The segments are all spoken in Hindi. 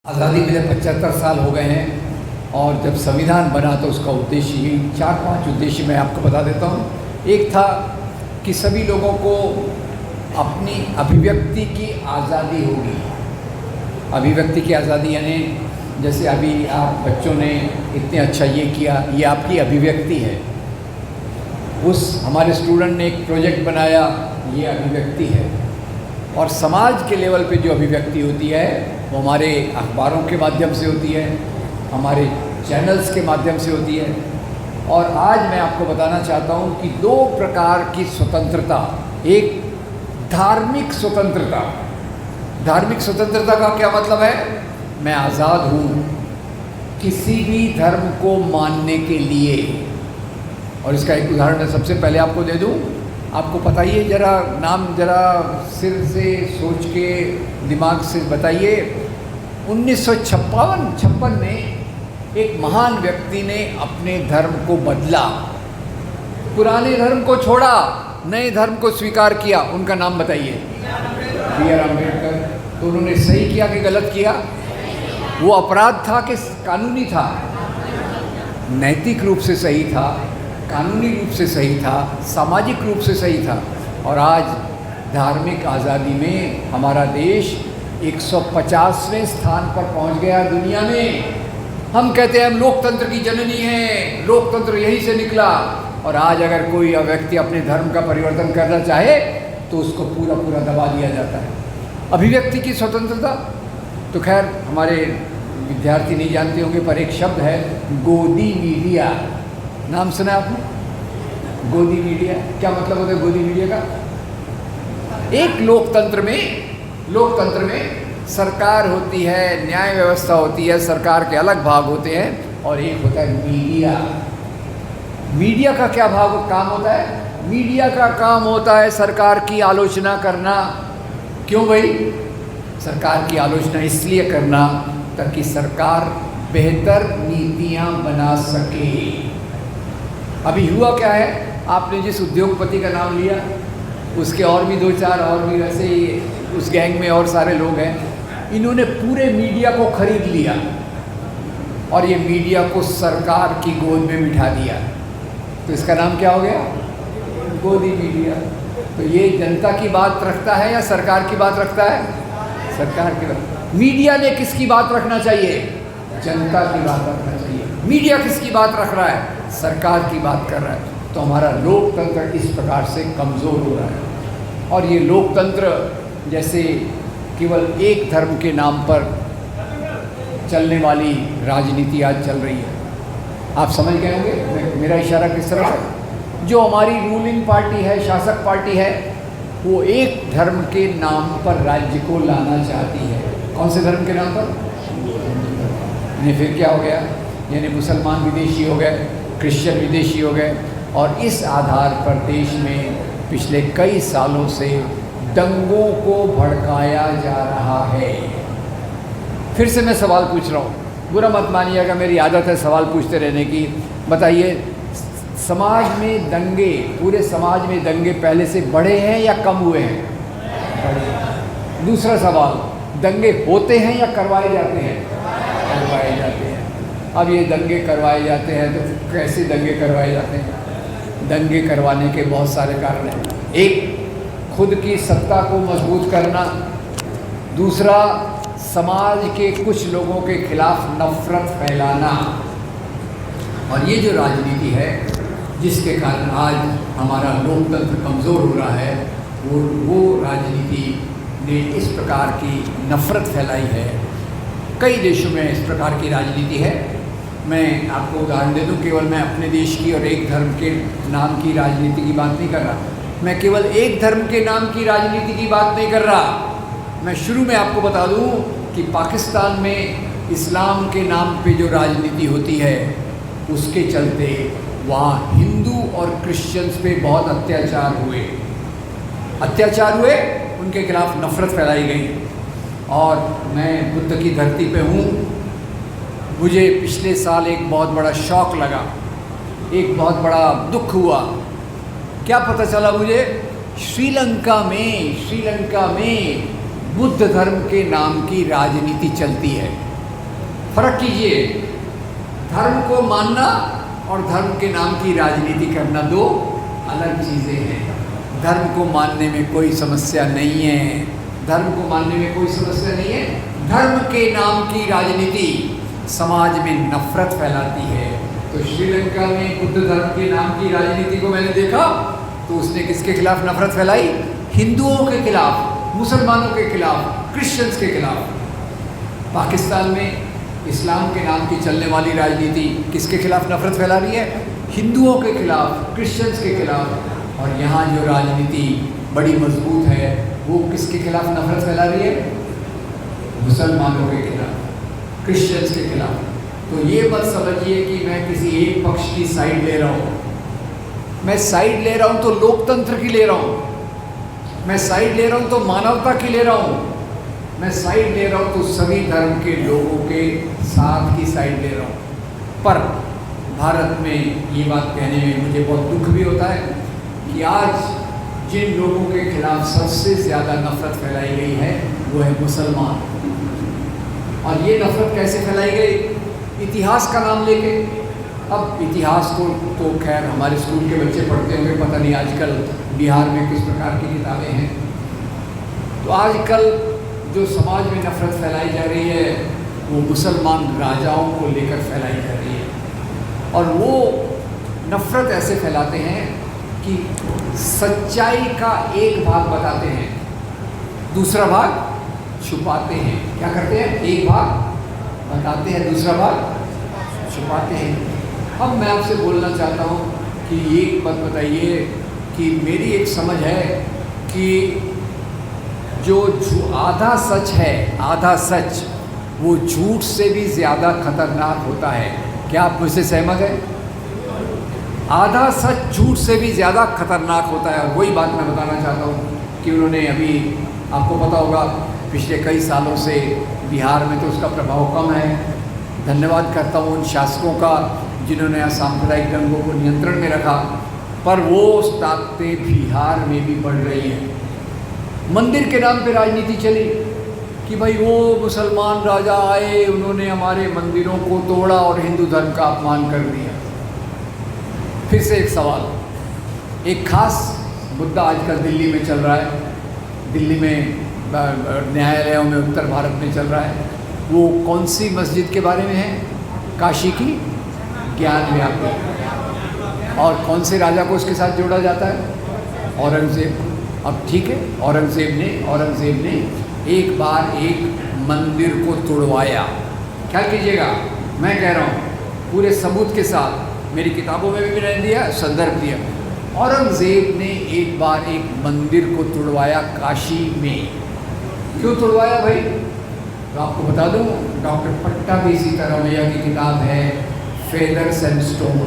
आज़ादी मिले 75 साल हो गए हैं और जब संविधान बना तो उसका उद्देश्य ही 4-5 उद्देश्य मैं आपको बता देता हूँ। एक था कि सभी लोगों को अपनी अभिव्यक्ति की आज़ादी होगी। अभिव्यक्ति की आज़ादी यानी जैसे अभी आप बच्चों ने इतने अच्छा ये किया, ये आपकी अभिव्यक्ति है। उस हमारे स्टूडेंट ने एक प्रोजेक्ट बनाया, ये अभिव्यक्ति है। और समाज के लेवल पे जो अभिव्यक्ति होती है वो हमारे अखबारों के माध्यम से होती है, हमारे चैनल्स के माध्यम से होती है। और आज मैं आपको बताना चाहता हूँ कि 2 प्रकार की स्वतंत्रता, एक धार्मिक स्वतंत्रता। धार्मिक स्वतंत्रता का क्या मतलब है? मैं आज़ाद हूँ किसी भी धर्म को मानने के लिए। और इसका एक उदाहरण मैं सबसे पहले आपको दे दूँ। आपको पता ही है, जरा नाम जरा सिर से सोच के दिमाग से बताइए। 1956 में एक महान व्यक्ति ने अपने धर्म को बदला, पुराने धर्म को छोड़ा, नए धर्म को स्वीकार किया। उनका नाम बताइए। बी.आर. अम्बेडकर। तो उन्होंने सही किया कि गलत किया? वो अपराध था कि कानूनी था? नैतिक रूप से सही था, कानूनी रूप से सही था, सामाजिक रूप से सही था। और आज धार्मिक आज़ादी में हमारा देश 150वें स्थान पर पहुंच गया दुनिया में। हम कहते हैं हम लोकतंत्र की जननी हैं, लोकतंत्र यहीं से निकला। और आज अगर कोई व्यक्ति अपने धर्म का परिवर्तन करना चाहे तो उसको पूरा पूरा दबा दिया जाता है। अभिव्यक्ति की स्वतंत्रता तो खैर हमारे विद्यार्थी नहीं जानते होंगे, पर एक शब्द है गोदी मीडिया। नाम सुना आपने? गोदी मीडिया क्या मतलब होता है? गोदी मीडिया का एक लोकतंत्र में सरकार होती है, न्याय व्यवस्था होती है, सरकार के अलग भाग होते हैं, और एक होता है मीडिया। मीडिया का क्या काम होता है? मीडिया का काम होता है सरकार की आलोचना करना। क्यों भाई? सरकार की आलोचना इसलिए करना ताकि सरकार बेहतर नीतियां बना सके। अभी हुआ क्या है, आपने जिस उद्योगपति का नाम लिया उसके और भी 2-4 और भी वैसे ही उस गैंग में और सारे लोग हैं। इन्होंने पूरे मीडिया को खरीद लिया और ये मीडिया को सरकार की गोद में बिठा दिया। तो इसका नाम क्या हो गया? गोदी मीडिया। तो ये जनता की बात रखता है या सरकार की बात रखता है? सरकार की बात। मीडिया ने किसकी बात रखना चाहिए? जनता की बात रखना चाहिए। मीडिया किसकी बात रख रहा है? सरकार की बात कर रहा है। तो हमारा लोकतंत्र इस प्रकार से कमज़ोर हो रहा है। और ये लोकतंत्र जैसे केवल एक धर्म के नाम पर चलने वाली राजनीति आज चल रही है। आप समझ गए होंगे मेरा इशारा किस तरह है। जो हमारी रूलिंग पार्टी है, शासक पार्टी है, वो एक धर्म के नाम पर राज्य को लाना चाहती है। कौन से धर्म के नाम पर? यानी फिर क्या हो गया? यानी मुसलमान विदेशी हो गए, क्रिश्चियन विदेशी हो गए। और इस आधार पर देश में पिछले कई सालों से दंगों को भड़काया जा रहा है। फिर से मैं सवाल पूछ रहा हूँ, बुरा मत मानिएगा, मेरी आदत है सवाल पूछते रहने की। बताइए, समाज में दंगे, पूरे समाज में दंगे पहले से बढ़े हैं या कम हुए हैं? बढ़े। दूसरा सवाल, दंगे होते हैं या करवाए जाते हैं? करवाए जाते हैं। अब ये दंगे करवाए जाते हैं तो कैसे दंगे करवाए जाते हैं? दंगे करवाने के बहुत सारे कारण हैं। एक, खुद की सत्ता को मजबूत करना। दूसरा, समाज के कुछ लोगों के खिलाफ नफरत फैलाना। और ये जो राजनीति है जिसके कारण आज हमारा लोकतंत्र कमज़ोर हो रहा है, वो राजनीति ने इस प्रकार की नफरत फैलाई है। कई देशों में इस प्रकार की राजनीति है। मैं आपको उदाहरण दे दूं, केवल मैं अपने देश की और एक धर्म के नाम की राजनीति की बात नहीं कर रहा। मैं केवल एक धर्म के नाम की राजनीति की बात नहीं कर रहा। मैं शुरू में आपको बता दूं कि पाकिस्तान में इस्लाम के नाम पे जो राजनीति होती है उसके चलते वहाँ हिंदू और क्रिश्चियंस पे बहुत अत्याचार हुए, उनके खिलाफ नफरत फैलाई गई। और मैं बुद्ध की धरती पे हूँ। मुझे पिछले साल एक बहुत बड़ा शौक लगा, एक बहुत बड़ा दुख हुआ। क्या पता चला मुझे? श्रीलंका में बुद्ध धर्म के नाम की राजनीति चलती है। फर्क कीजिए, धर्म को मानना और धर्म के नाम की राजनीति करना दो अलग चीज़ें हैं। धर्म को मानने में कोई समस्या नहीं है, धर्म को मानने में कोई समस्या नहीं है। धर्म के नाम की राजनीति समाज में नफरत फैलाती है। तो श्रीलंका में बुद्ध धर्म के नाम की राजनीति को मैंने देखा, तो उसने किसके खिलाफ नफरत फैलाई? हिंदुओं के खिलाफ, मुसलमानों के खिलाफ, क्रिश्चियंस के खिलाफ। पाकिस्तान में इस्लाम के नाम की चलने वाली राजनीति किसके खिलाफ नफरत फैला रही है? हिंदुओं के खिलाफ, क्रिश्चियंस के खिलाफ। और यहाँ जो राजनीति बड़ी मजबूत है वो किसके खिलाफ नफरत फैला रही है? मुसलमानों के खिलाफ, क्रिश्चियंस के खिलाफ। तो ये मत समझिए कि मैं किसी एक पक्ष की साइड ले रहा हूँ। मैं साइड ले रहा हूँ तो लोकतंत्र की ले रहा हूँ, मैं साइड ले रहा हूँ तो मानवता की ले रहा हूँ, मैं साइड ले रहा हूँ तो सभी धर्म के लोगों के साथ की साइड ले रहा हूँ। पर भारत में ये बात कहने में मुझे बहुत दुख भी होता है कि आज जिन लोगों के खिलाफ सबसे ज़्यादा नफरत फैलाई गई है वो है मुसलमान। और ये नफरत कैसे फैलाई गई? इतिहास का नाम लेके। अब इतिहास को तो खैर हमारे स्कूल के बच्चे पढ़ते होंगे, पता नहीं आजकल बिहार में किस प्रकार की किताबें हैं। तो आजकल जो समाज में नफरत फैलाई जा रही है वो मुसलमान राजाओं को लेकर फैलाई जा रही है। और वो नफरत ऐसे फैलाते हैं कि सच्चाई का एक भाग बताते हैं, दूसरा भाग छुपाते हैं। क्या करते हैं? एक भाग बताते हैं, दूसरा भाग छुपाते हैं। अब मैं आपसे बोलना चाहता हूँ कि एक बात बताइए कि मेरी एक समझ है कि जो आधा सच है, आधा सच वो झूठ से भी ज़्यादा खतरनाक होता है। क्या आप मुझसे सहमत हैं? आधा सच झूठ से भी ज़्यादा खतरनाक होता है। और वही बात मैं बताना चाहता हूँ कि उन्होंने अभी, आपको पता होगा, पिछले कई सालों से बिहार में तो उसका प्रभाव कम है। धन्यवाद करता हूँ उन शासकों का जिन्होंने असांप्रदायिक दंगों को नियंत्रण में रखा, पर वो ताकतें बिहार में भी बढ़ रही हैं। मंदिर के नाम पे राजनीति चली कि भाई वो मुसलमान राजा आए, उन्होंने हमारे मंदिरों को तोड़ा और हिंदू धर्म का अपमान कर दिया। फिर से एक सवाल, एक खास मुद्दा आजकल दिल्ली में चल रहा है, दिल्ली में न्यायालयों में उत्तर भारत में चल रहा है। वो कौन सी मस्जिद के बारे में है? काशी की ज्ञान व्यापी। और कौन से राजा को उसके साथ जोड़ा जाता है? औरंगज़ेब। अब ठीक है, औरंगज़ेब ने एक बार एक मंदिर को तोड़वाया। क्या कीजिएगा, मैं कह रहा हूँ पूरे सबूत के साथ, मेरी किताबों में भी मैंने दिया, संदर्भ दिया। औरंगज़ेब ने एक बार एक मंदिर को तोड़वाया काशी में। क्यों तोड़वाया भाई? तो आपको बता दूं, डॉक्टर पट्टाभी सीतारामैया की किताब है feathers and stone.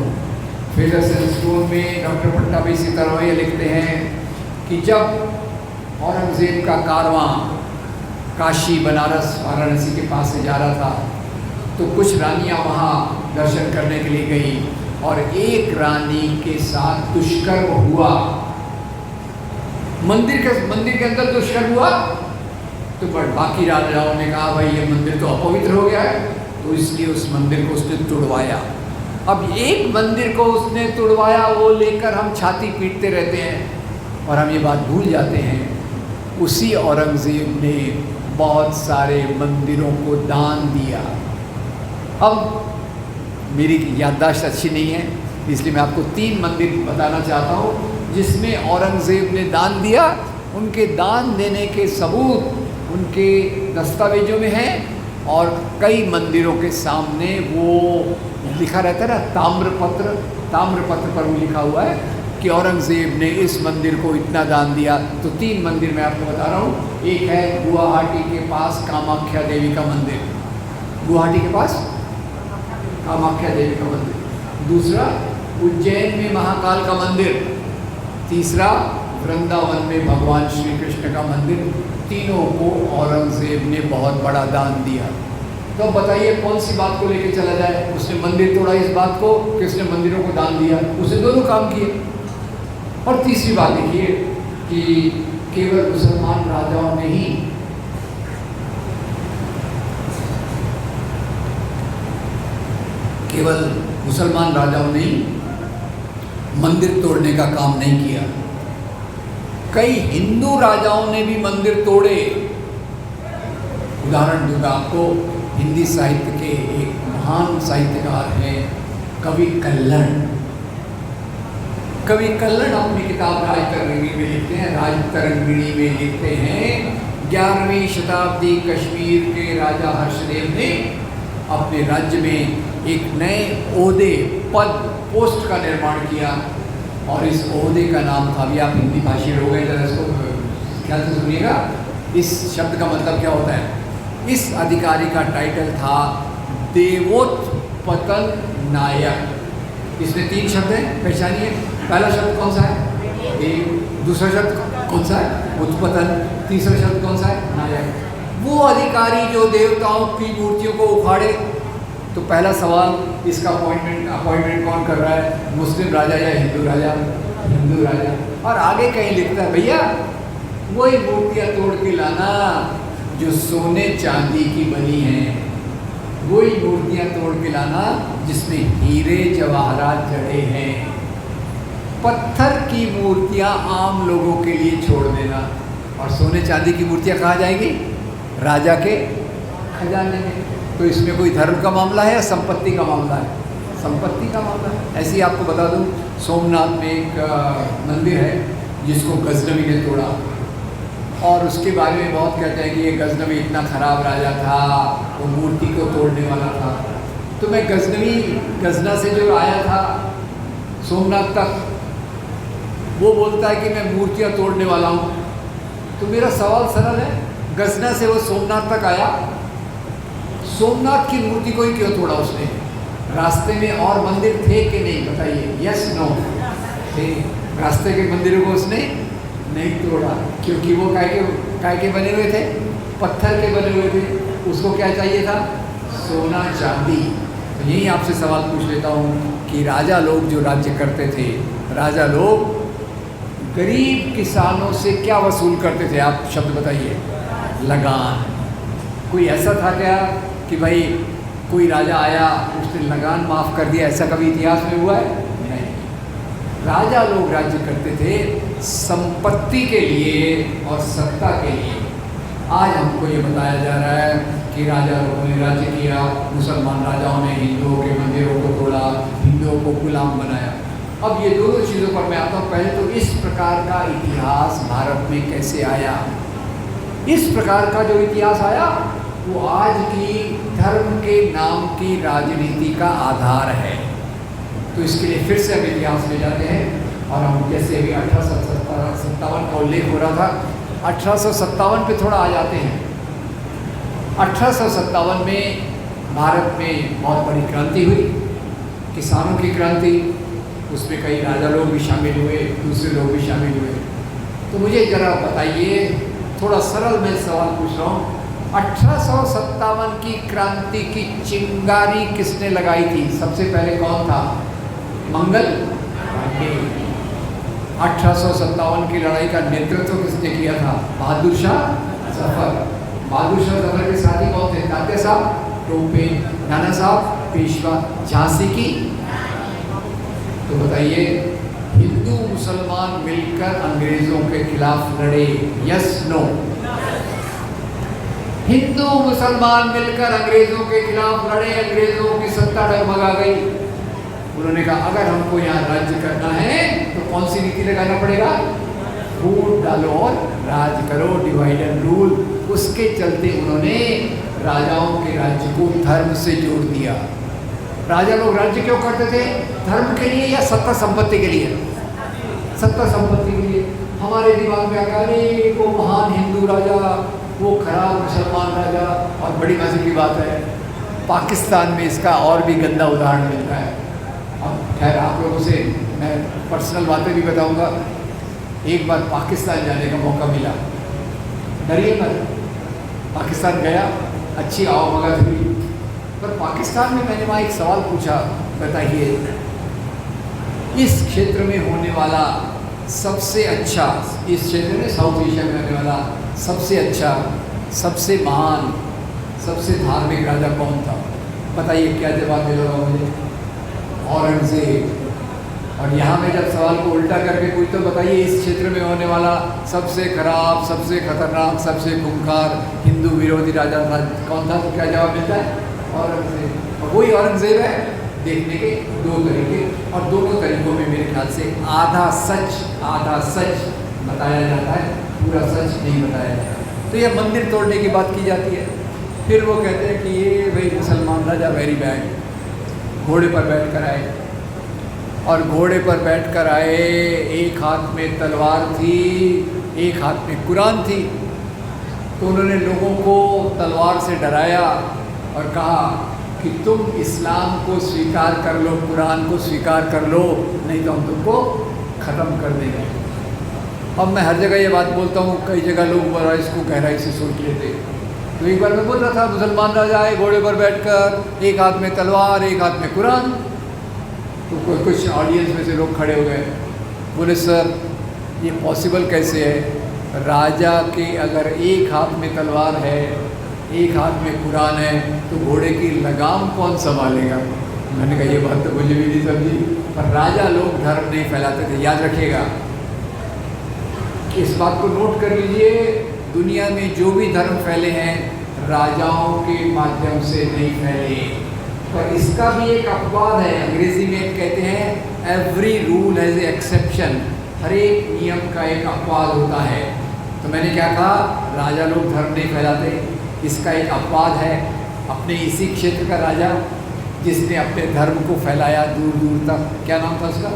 Feathers and stone में डॉक्टर पट्टाभी सीतारामैया लिखते हैं कि जब औरंगज़ेब का कारवां काशी, बनारस, वाराणसी के पास से जा रहा था तो कुछ रानियां वहाँ दर्शन करने के लिए गई और एक रानी के साथ दुष्कर्म हुआ। मंदिर के अंदर दुष्कर्म हुआ तो बाकी राजाओं ने कहा भाई ये मंदिर तो अपवित्र हो गया है, तो इसलिए उस मंदिर को उसने तुड़वाया। अब एक मंदिर को उसने तुड़वाया, वो लेकर हम छाती पीटते रहते हैं और हम ये बात भूल जाते हैं उसी औरंगज़ेब ने बहुत सारे मंदिरों को दान दिया। अब मेरी याददाश्त अच्छी नहीं है, इसलिए मैं आपको 3 मंदिर बताना चाहता हूँ जिसमें औरंगज़ेब ने दान दिया। उनके दान देने के सबूत उनके दस्तावेजों में हैं और कई मंदिरों के सामने वो लिखा रहता है ना, ताम्रपत्र पर वो लिखा हुआ है कि औरंगज़ेब ने इस मंदिर को इतना दान दिया। तो 3 मंदिर मैं आपको बता रहा हूँ। एक है गुवाहाटी के पास कामाख्या देवी का मंदिर, गुवाहाटी के पास कामाख्या देवी का मंदिर। दूसरा उज्जैन में महाकाल का मंदिर। तीसरा वृंदावन में भगवान श्री कृष्ण का मंदिर। तीनों को औरंगज़ेब ने बहुत बड़ा दान दिया। तो बताइए कौन सी बात को लेकर चला जाए? उसने मंदिर तोड़ा इस बात को कि उसने मंदिरों को दान दिया, उसने दोनों काम किए। और तीसरी बात देखिए कि केवल मुसलमान राजाओं ने ही केवल मुसलमान राजाओं ने मंदिर तोड़ने का काम नहीं किया, कई हिंदू राजाओं ने भी मंदिर तोड़े। उदाहरण दूंगा आपको, हिंदी साहित्य के एक महान साहित्यकार हैं कवि कल्लण। कवि कल्लण अपनी किताब राजतरंगिणी में लिखते हैं, राजतरंगिणी में लिखते हैं 11वीं शताब्दी कश्मीर के राजा हर्षदेव ने अपने राज्य में एक नए ओहदे, पद, पोस्ट का निर्माण किया और इस ओहदे का नाम था, अभी आप हिंदी भाषी लोग हैं, जरा इसको ख्याल से सुनिएगा, इस शब्द का मतलब क्या होता है। इस अधिकारी का टाइटल था देवोत्पतन नायक। इसमें 3 शब्द हैं, पहचानिए। पहला शब्द कौन सा है? देव। दूसरा शब्द कौन सा है? उत्पतन। तीसरा शब्द कौन सा है? नायक। वो अधिकारी जो देवताओं की मूर्तियों को उखाड़े। तो पहला सवाल, इसका अपॉइंटमेंट कौन कर रहा है? मुस्लिम राजा या हिंदू राजा? हिंदू राजा। और आगे कहीं लिखता है, भैया वही मूर्तियाँ तोड़ के लाना जो सोने चांदी की बनी हैं, वही मूर्तियाँ तोड़ के लाना जिसमें हीरे जवाहरात जड़े हैं। पत्थर की मूर्तियाँ आम लोगों के लिए छोड़ देना, और सोने चांदी की मूर्तियाँ कहाँ जाएंगी? राजा के खजाने में। तो इसमें कोई धर्म का मामला है या संपत्ति का मामला है? संपत्ति का मामला है। ऐसे ही आपको बता दूं, सोमनाथ में एक मंदिर है जिसको गजनवी ने तोड़ा, और उसके बारे में बहुत कहते हैं कि ये गजनवी इतना ख़राब राजा था, वो मूर्ति को तोड़ने वाला था। तो मैं गजना से जो आया था सोमनाथ तक, वो बोलता है कि मैं मूर्तियाँ तोड़ने वाला हूँ। तो मेरा सवाल सरल है, गजना से वो सोमनाथ तक आया, सोमनाथ की मूर्ति को ही क्यों तोड़ा उसने? रास्ते में और मंदिर थे कि नहीं, बताइए। Yes no? थे। रास्ते के मंदिरों को उसने नहीं तोड़ा, क्योंकि वो काय के बने हुए थे? पत्थर के बने हुए थे। उसको क्या चाहिए था? सोना चांदी। तो यही आपसे सवाल पूछ लेता हूँ कि राजा लोग जो राज्य करते थे, राजा लोग गरीब किसानों से क्या वसूल करते थे? आप शब्द बताइए। लगान। कोई ऐसा था क्या कि भाई कोई राजा आया उसने लगान माफ़ कर दिया? ऐसा कभी इतिहास में हुआ है? नहीं। राजा लोग राज्य करते थे संपत्ति के लिए और सत्ता के लिए। आज हमको ये बताया जा रहा है कि राजा लोगों ने राज्य किया, मुसलमान राजाओं ने हिंदुओं के मंदिरों को तोड़ा, हिंदुओं को गुलाम बनाया। अब ये दोनों चीज़ों पर मैं आता हूँ। पहले तो इस प्रकार का इतिहास भारत में कैसे आया? इस प्रकार का जो इतिहास आया वो आज की धर्म के नाम की राजनीति का आधार है। तो इसके लिए फिर से हम इतिहास में जाते हैं, और हम जैसे अभी 1857 का उल्लेख हो रहा था, 1857 पे थोड़ा आ जाते हैं। 1857 में भारत में बहुत बड़ी क्रांति हुई, किसानों की क्रांति। उसमें कई राजा लोग भी शामिल हुए, दूसरे लोग भी शामिल हुए। तो मुझे ज़रा बताइए, थोड़ा सरल मैं सवाल पूछ रहा हूँ, 1857 की क्रांति की चिंगारी किसने लगाई थी? सबसे पहले कौन था? मंगल पांडे। 1857 की लड़ाई का नेतृत्व किसने किया था? बहादुर शाह जफर। बहादुर शाह जफर के साथी कौन थे? तात्या साहब टोपे, नाना साहब पेशवा, झांसी की। तो बताइए, हिंदू मुसलमान मिलकर अंग्रेजों के खिलाफ लड़े? Yes no? हिंदू मुसलमान मिलकर अंग्रेजों के खिलाफ लड़े, अंग्रेजों की सत्ता डगमगा गई। उन्होंने कहा अगर हमको यहाँ राज्य करना है तो कौन सी नीति लगाना पड़ेगा? फूट डालो और राज करो, डिवाइड एंड रूल। उसके चलते उन्होंने राजाओं के राज्य को धर्म से जोड़ दिया। राजा लोग राज्य क्यों करते थे? धर्म के लिए या सत्ता संपत्ति के लिए? सत्ता संपत्ति के लिए। हमारे दिमाग में आया, अरे वो महान हिंदू राजा, वो खराब मुसलमान राजा। और बड़ी मजे की बात है, पाकिस्तान में इसका और भी गंदा उदाहरण मिलता है। अब खैर आप लोगों से मैं पर्सनल बातें भी बताऊंगा। एक बार पाकिस्तान जाने का मौका मिला, डरिए मत, पाकिस्तान गया, अच्छी आवभगत हुई। पर पाकिस्तान में मैंने वहाँ एक सवाल पूछा, बताइए इस क्षेत्र में होने वाला सबसे अच्छा, इस क्षेत्र में साउथ एशिया में होने वाला सबसे अच्छा, सबसे महान, सबसे धार्मिक राजा कौन था? बताइए क्या जवाब मिलेगा मुझे? औरंगजेब। और यहाँ में जब सवाल को उल्टा करके पूछ तो बताइए इस क्षेत्र में होने वाला सबसे खराब, सबसे खतरनाक, सबसे खूंखार हिंदू विरोधी राजा था कौन था? तो क्या जवाब मिलता है? औरंगजेब। और वही औरंगजेब है। देखने के दो तरीके, और दोनों तरीकों में मेरे ख्याल से आधा सच बताया जाता है, पूरा सच नहीं बताया जाता। तो यह मंदिर तोड़ने की बात की जाती है। फिर वो कहते हैं कि ये भाई मुसलमान राजा वेरी बैड, घोड़े पर बैठ कर आए, और घोड़े पर बैठ कर आए, एक हाथ में तलवार थी, एक हाथ में कुरान थी। तो उन्होंने लोगों को तलवार से डराया और कहा कि तुम इस्लाम को स्वीकार कर लो, कुरान को स्वीकार कर लो, नहीं तो हम तुमको ख़त्म कर देंगे। अब मैं हर जगह ये बात बोलता हूँ, कई जगह लोग बड़ा इसको गहराई से सोच लेते। तो एक बार मैं बोल रहा था, मुसलमान राजा आए घोड़े पर बैठकर, एक हाथ में तलवार, एक हाथ में कुरान। तो कुछ ऑडियंस में से लोग खड़े हो गए, बोले सर ये पॉसिबल कैसे है? राजा के अगर एक हाथ में तलवार है, एक हाथ में कुरान है, तो घोड़े की लगाम कौन संभालेगा? मैंने कहा ये बात तो मुझे भी नहीं समझी। पर राजा लोग धर्म नहीं फैलाते थे, याद रखिएगा, इस बात को नोट कर लीजिए। दुनिया में जो भी धर्म फैले हैं राजाओं के माध्यम से नहीं फैले। पर इसका भी एक अपवाद है, अंग्रेजी में कहते हैं every rule has a exception, हर एक नियम का एक अपवाद होता है। तो मैंने क्या कहा, राजा लोग धर्म नहीं फैलाते, इसका एक अपवाद है अपने इसी क्षेत्र का राजा जिसने अपने धर्म को फैलाया दूर दूर तक। क्या नाम था उसका?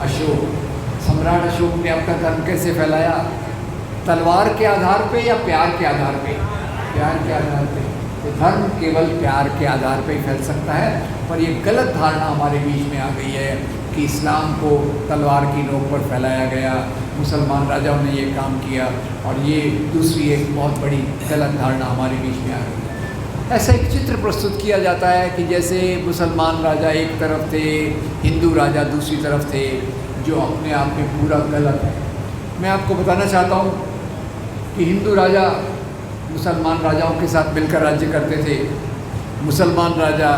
अशोक। सम्राट अशोक ने अपना धर्म कैसे फैलाया? तलवार के आधार पे या प्यार के आधार पे? प्यार के आधार पे। तो धर्म केवल प्यार के आधार पे ही फैल सकता है। पर ये गलत धारणा हमारे बीच में आ गई है कि इस्लाम को तलवार की नोक पर फैलाया गया, मुसलमान राजाओं ने ये काम किया, और ये दूसरी एक बहुत बड़ी गलत धारणा हमारे बीच में आ गई। ऐसा एक चित्र प्रस्तुत किया जाता है कि जैसे मुसलमान राजा एक तरफ थे, हिंदू राजा दूसरी तरफ थे, जो अपने आप में पूरा गलत है। मैं आपको बताना चाहता हूँ कि हिंदू राजा मुसलमान राजाओं के साथ मिलकर राज्य करते थे, मुसलमान राजा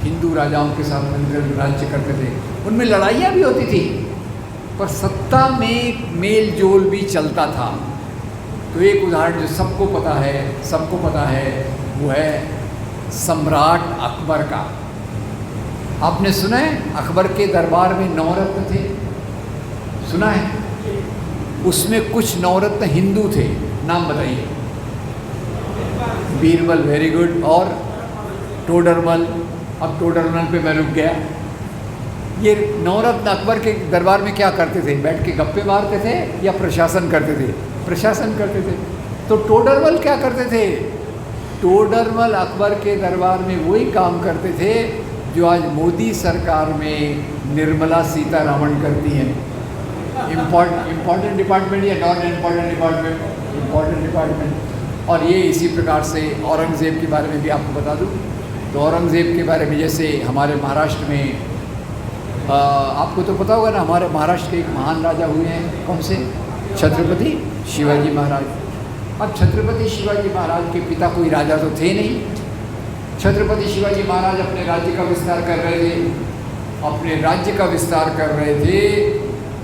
हिंदू राजाओं के साथ मिलकर राज्य करते थे। उनमें लड़ाइयाँ भी होती थी, पर सत्ता में मेल जोल भी चलता था। तो एक उदाहरण जो सबको पता है वो है सम्राट अकबर का। आपने सुना है अकबर के दरबार में 9 रत्न थे? सुना है? उसमें कुछ 9 रत्न हिंदू थे, नाम बताइए। Birbal, very good. और टोडरमल। अब टोडरमल पे मैं रुक गया। ये 9 रत्न अकबर के दरबार में क्या करते थे? बैठ के गप्पे मारते थे या प्रशासन करते थे? प्रशासन करते थे। तो टोडरमल क्या करते थे? टोडरमल अकबर के दरबार में वही काम करते थे जो आज मोदी सरकार में निर्मला सीतारमण करती हैं। इम्पॉर्टेंट डिपार्टमेंट या non important department? Important department. और ये इसी प्रकार से औरंगज़ेब के बारे में भी आपको बता दूँ तो औरंगज़ेब के बारे में जैसे हमारे महाराष्ट्र में आपको तो पता होगा ना, हमारे महाराष्ट्र के एक महान राजा हुए हैं, कौन से? छत्रपति शिवाजी महाराज। अब छत्रपति शिवाजी महाराज के पिता कोई राजा तो थे नहीं। छत्रपति शिवाजी महाराज अपने राज्य का विस्तार कर रहे थे,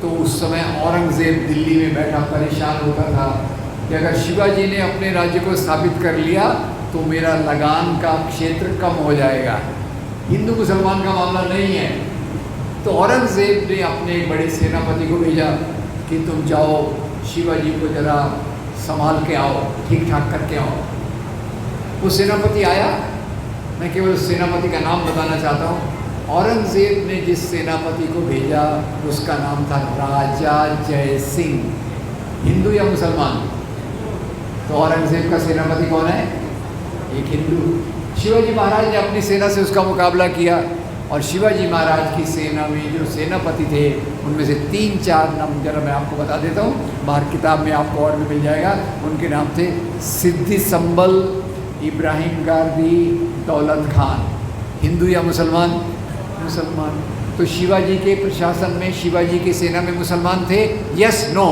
तो उस समय औरंगज़ेब दिल्ली में बैठा परेशान होता था कि अगर शिवाजी ने अपने राज्य को स्थापित कर लिया तो मेरा लगान का क्षेत्र कम हो जाएगा। हिंदू मुसलमान का मामला नहीं है। तो औरंगज़ेब ने अपने एक बड़े सेनापति को भेजा कि तुम जाओ शिवाजी को ज़रा संभाल के आओ, ठीक ठाक करके आओ। वो सेनापति आया। मैं केवल उस सेनापति का नाम बताना चाहता हूँ। औरंगज़ेब ने जिस सेनापति को भेजा उसका नाम था राजा जय सिंह। हिंदू या मुसलमान? तो औरंगज़ेब का सेनापति कौन है? एक हिंदू। शिवाजी महाराज ने अपनी सेना से उसका मुकाबला किया, और शिवाजी महाराज की सेना में जो सेनापति थे उनमें से 3-4 नाम जरा मैं आपको बता देता हूँ, बाहर किताब में आपको और भी मिल जाएगा। उनके नाम थे सिद्दी संबल, इब्राहिम गारदी, दौलत खान। हिंदू या मुसलमान? मुसलमान। तो शिवाजी के प्रशासन में, शिवाजी की सेना में मुसलमान थे? Yes no?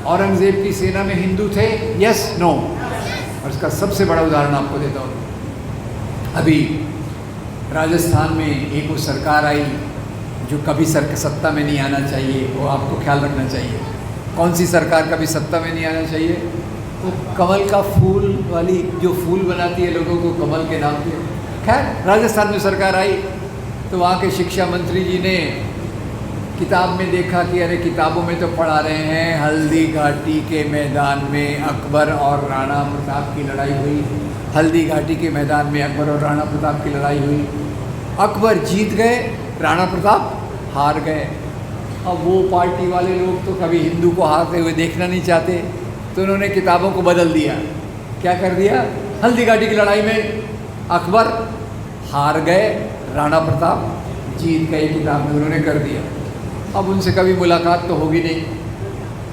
औरंगज़ेब की सेना में हिंदू थे? Yes no? और इसका सबसे बड़ा उदाहरण आपको देता हूँ। अभी राजस्थान में एक वो सरकार आई जो कभी सत्ता में नहीं आना चाहिए, वो आपको ख्याल रखना चाहिए। कौन सी सरकार कभी सत्ता में नहीं आना चाहिए? तो कमल का फूल वाली जो फूल बनाती है लोगों को कमल के नाम पे। खैर राजस्थान में सरकार आई तो वहाँ के शिक्षा मंत्री जी ने किताब में देखा कि अरे किताबों में तो पढ़ा रहे हैं हल्दी घाटी के मैदान में अकबर और राणा प्रताप की लड़ाई हुई। हल्दी घाटी के मैदान में अकबर और राणा प्रताप की लड़ाई हुई, अकबर जीत गए, राणा प्रताप हार गए। अब वो पार्टी वाले लोग तो कभी हिंदू को हारते हुए देखना नहीं चाहते, तो उन्होंने किताबों को बदल दिया। क्या कर दिया? हल्दी घाटी की लड़ाई में अकबर हार गए, राणा प्रताप जीत गए, किताब में उन्होंने कर दिया। अब उनसे कभी मुलाकात तो होगी नहीं,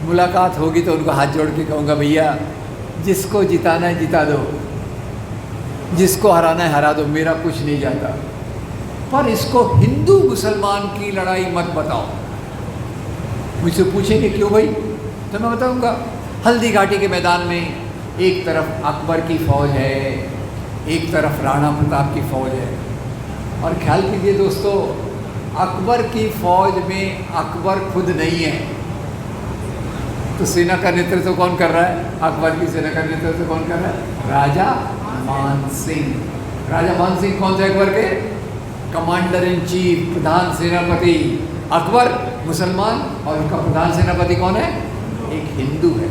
मुलाकात होगी तो उनको हाथ जोड़ के कहूँगा भैया जिसको जिताना है जिता दो, जिसको हराना है हरा दो, मेरा कुछ नहीं जाता, पर इसको हिंदू मुसलमान की लड़ाई मत बताओ। मुझसे पूछेंगे क्यों भाई, तो मैं बताऊँगा। हल्दी घाटी के मैदान में एक तरफ अकबर की फ़ौज है, एक तरफ राणा प्रताप की फ़ौज है। और ख्याल कीजिए दोस्तों, अकबर की फ़ौज में अकबर खुद नहीं है, तो सेना का नेतृत्व कौन कर रहा है? अकबर की सेना का नेतृत्व कौन कर रहा है? राजा मान सिंह। राजा मान सिंह कौन थे अकबर के? कमांडर इन चीफ, प्रधान सेनापति। अकबर मुसलमान और उनका प्रधान सेनापति कौन है? एक हिंदू है।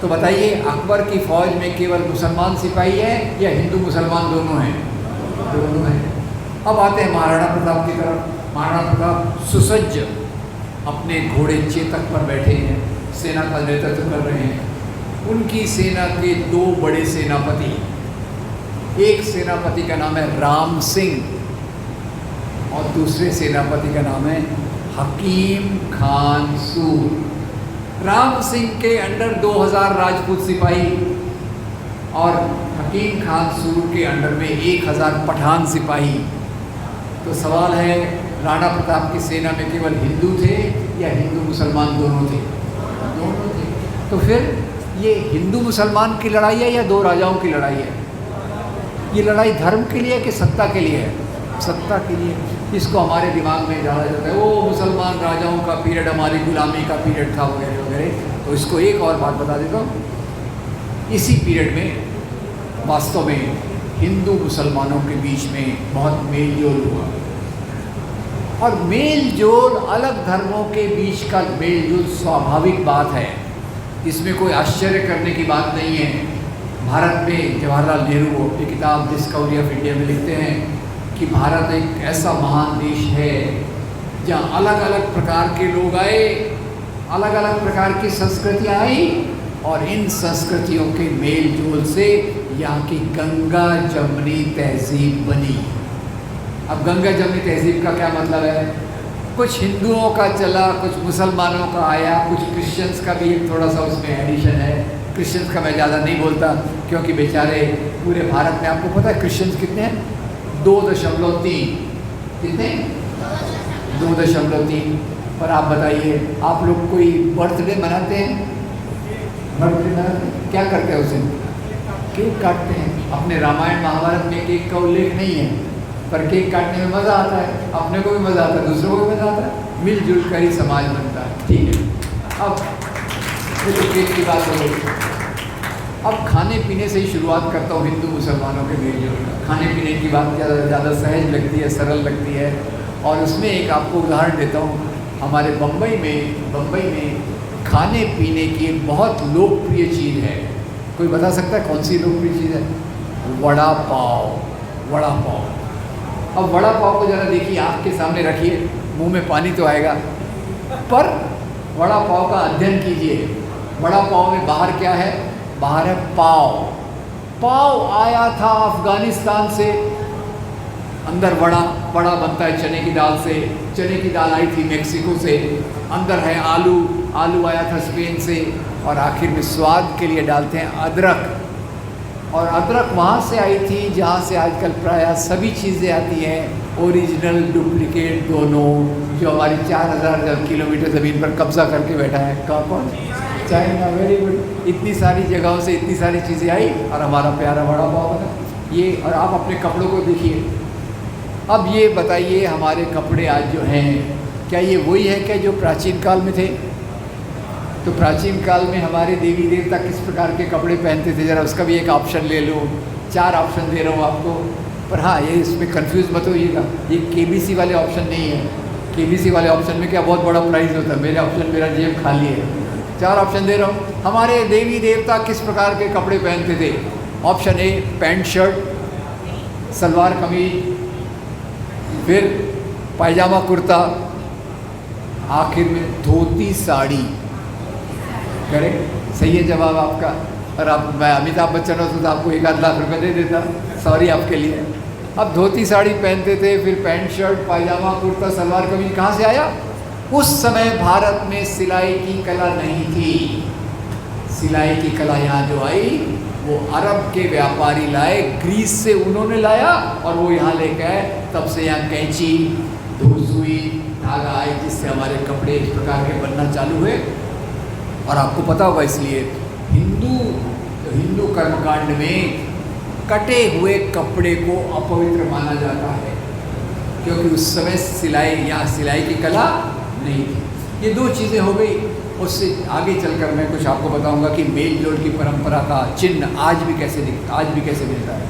तो बताइए अकबर की फ़ौज में केवल मुसलमान सिपाही है या हिंदू मुसलमान दोनों हैं? दोनों हैं। अब आते हैं महाराणा प्रताप की तरफ। महाराणा प्रताप सुसज्ज अपने घोड़े चेतक पर बैठे हैं, सेना का नेतृत्व कर रहे हैं। उनकी सेना के दो बड़े सेनापति, एक सेनापति का नाम है राम सिंह और दूसरे सेनापति का नाम है हकीम खान सूर। राम सिंह के अंडर 2000 राजपूत सिपाही और हकीम खान सूर के अंडर में 1000 पठान सिपाही। तो सवाल है राणा प्रताप की सेना में केवल हिंदू थे या हिंदू मुसलमान दोनों थे? दोनों थे। तो फिर ये हिंदू मुसलमान की लड़ाई है या दो राजाओं की लड़ाई है? ये लड़ाई धर्म के लिए कि सत्ता के लिए है? सत्ता के लिए। इसको हमारे दिमाग में डाला जाता है, वो मुसलमान राजाओं का पीरियड हमारी गुलामी का पीरियड था वगैरह वगैरह। तो इसको एक और बात बता देता हूँ, इसी पीरियड में वास्तव में हिंदू मुसलमानों के बीच में बहुत मेल जोल हुआ। और मेल जोल अलग धर्मों के बीच का मेल जोल स्वाभाविक बात है, इसमें कोई आश्चर्य करने की बात नहीं है। भारत में जवाहरलाल नेहरू अपनी किताब डिस्कवरी ऑफ इंडिया में लिखते हैं कि भारत एक ऐसा महान देश है जहाँ अलग अलग प्रकार के लोग आए, अलग अलग प्रकार की संस्कृतियाँ आई और इन संस्कृतियों के मेल जोल से यहाँ की गंगा जमनी तहजीब बनी। अब गंगा जमनी तहजीब का क्या मतलब है? कुछ हिंदुओं का चला, कुछ मुसलमानों का आया, कुछ क्रिश्चियंस का भी एक थोड़ा सा उसमें एडिशन है। क्रिश्चियंस का मैं ज़्यादा नहीं बोलता क्योंकि बेचारे पूरे भारत में, आपको पता है क्रिश्चियंस कितने हैं? 2.3। कितने? 2.3। पर आप बताइए, आप लोग कोई बर्थडे मनाते हैं? बर्थडे मनाते हैं, क्या करते हैं उस दिन? केक काटते हैं। अपने रामायण महाभारत में केक का उल्लेख नहीं है, पर केक काटने में मज़ा आता है, अपने को भी मज़ा आता है, दूसरों को भी मज़ा आता है, मिलजुल कर ही समाज बनता है। ठीक है, अब तो केक की बात हो गई। अब खाने पीने से ही शुरुआत करता हूँ हिंदू मुसलमानों के मेल जोल का। खाने पीने की बात ज़्यादा सहज लगती है, सरल लगती है। और उसमें एक आपको उदाहरण देता हूँ। हमारे बम्बई में खाने पीने की एक बहुत लोकप्रिय चीज़ है। कोई बता सकता है कौन सी लोकप्रिय चीज़ है? वड़ा पाव। वड़ा पाव। अब वड़ा पाव को ज़रा देखिए, आँख के सामने रखिए, मुंह में पानी तो आएगा, पर वड़ा पाव का अध्ययन कीजिए। वड़ा पाव में बाहर क्या है? बाहर है पाव। पाव आया था अफ़गानिस्तान से। अंदर वड़ा बनता है चने की दाल से। चने की दाल आई थी मेक्सिको से। अंदर है आलू आया था स्पेन से। और आखिर में स्वाद के लिए डालते हैं अदरक। और अदरक वहाँ से आई थी जहाँ से आजकल प्रायः सभी चीज़ें आती हैं, ओरिजिनल डुप्लिकेट दोनों, जो हमारी 4000 किलोमीटर ज़मीन पर कब्जा करके बैठा है। कौन? चाइना। Very good. इतनी सारी जगहों से इतनी सारी चीज़ें आई और हमारा प्यारा वड़ा पाव बना। ये, और आप अपने कपड़ों को देखिए, अब ये बताइए हमारे कपड़े आज जो हैं, क्या ये वही है क्या जो प्राचीन काल में थे? तो प्राचीन काल में हमारे देवी देवता किस प्रकार के कपड़े पहनते थे, ज़रा उसका भी एक ऑप्शन ले लो। 4 ऑप्शन दे रहा हूँ आपको, पर हाँ ये इसमें कंफ्यूज मत होइएगा, ये केबीसी वाले ऑप्शन नहीं है। केबीसी वाले ऑप्शन में क्या बहुत बड़ा प्राइज़ होता है, मेरे ऑप्शन मेरा जेब खाली है। 4 ऑप्शन दे रहा हूँ। हमारे देवी देवता किस प्रकार के कपड़े पहनते थे? Option A pant shirt salwar kameez, फिर पायजामा कुर्ता, आखिर में धोती साड़ी। करेक्ट, सही है जवाब आपका। और आप मैं अमिताभ बच्चन होता तो आपको 1 लाख रुपए दे देता, सॉरी आपके लिए। अब धोती साड़ी पहनते थे, फिर पैंट शर्ट पायजामा कुर्ता सलवार कमीज कहाँ से आया? उस समय भारत में सिलाई की कला नहीं थी। सिलाई की कला यहाँ जो आई वो अरब के व्यापारी लाए, ग्रीस से उन्होंने लाया और वो यहाँ लेके आए। तब से यहाँ कैंची, सुई, धागा आए, जिससे हमारे कपड़े इस प्रकार के बनना चालू हुए। और आपको पता होगा, इसलिए हिंदू कर्मकांड में कटे हुए कपड़े को अपवित्र माना जाता है, क्योंकि उस समय सिलाई की कला नहीं थी। ये 2 चीज़ें हो गई। उससे आगे चलकर मैं कुछ आपको बताऊंगा कि मेल जोल की परंपरा का चिन्ह आज भी कैसे मिलता है।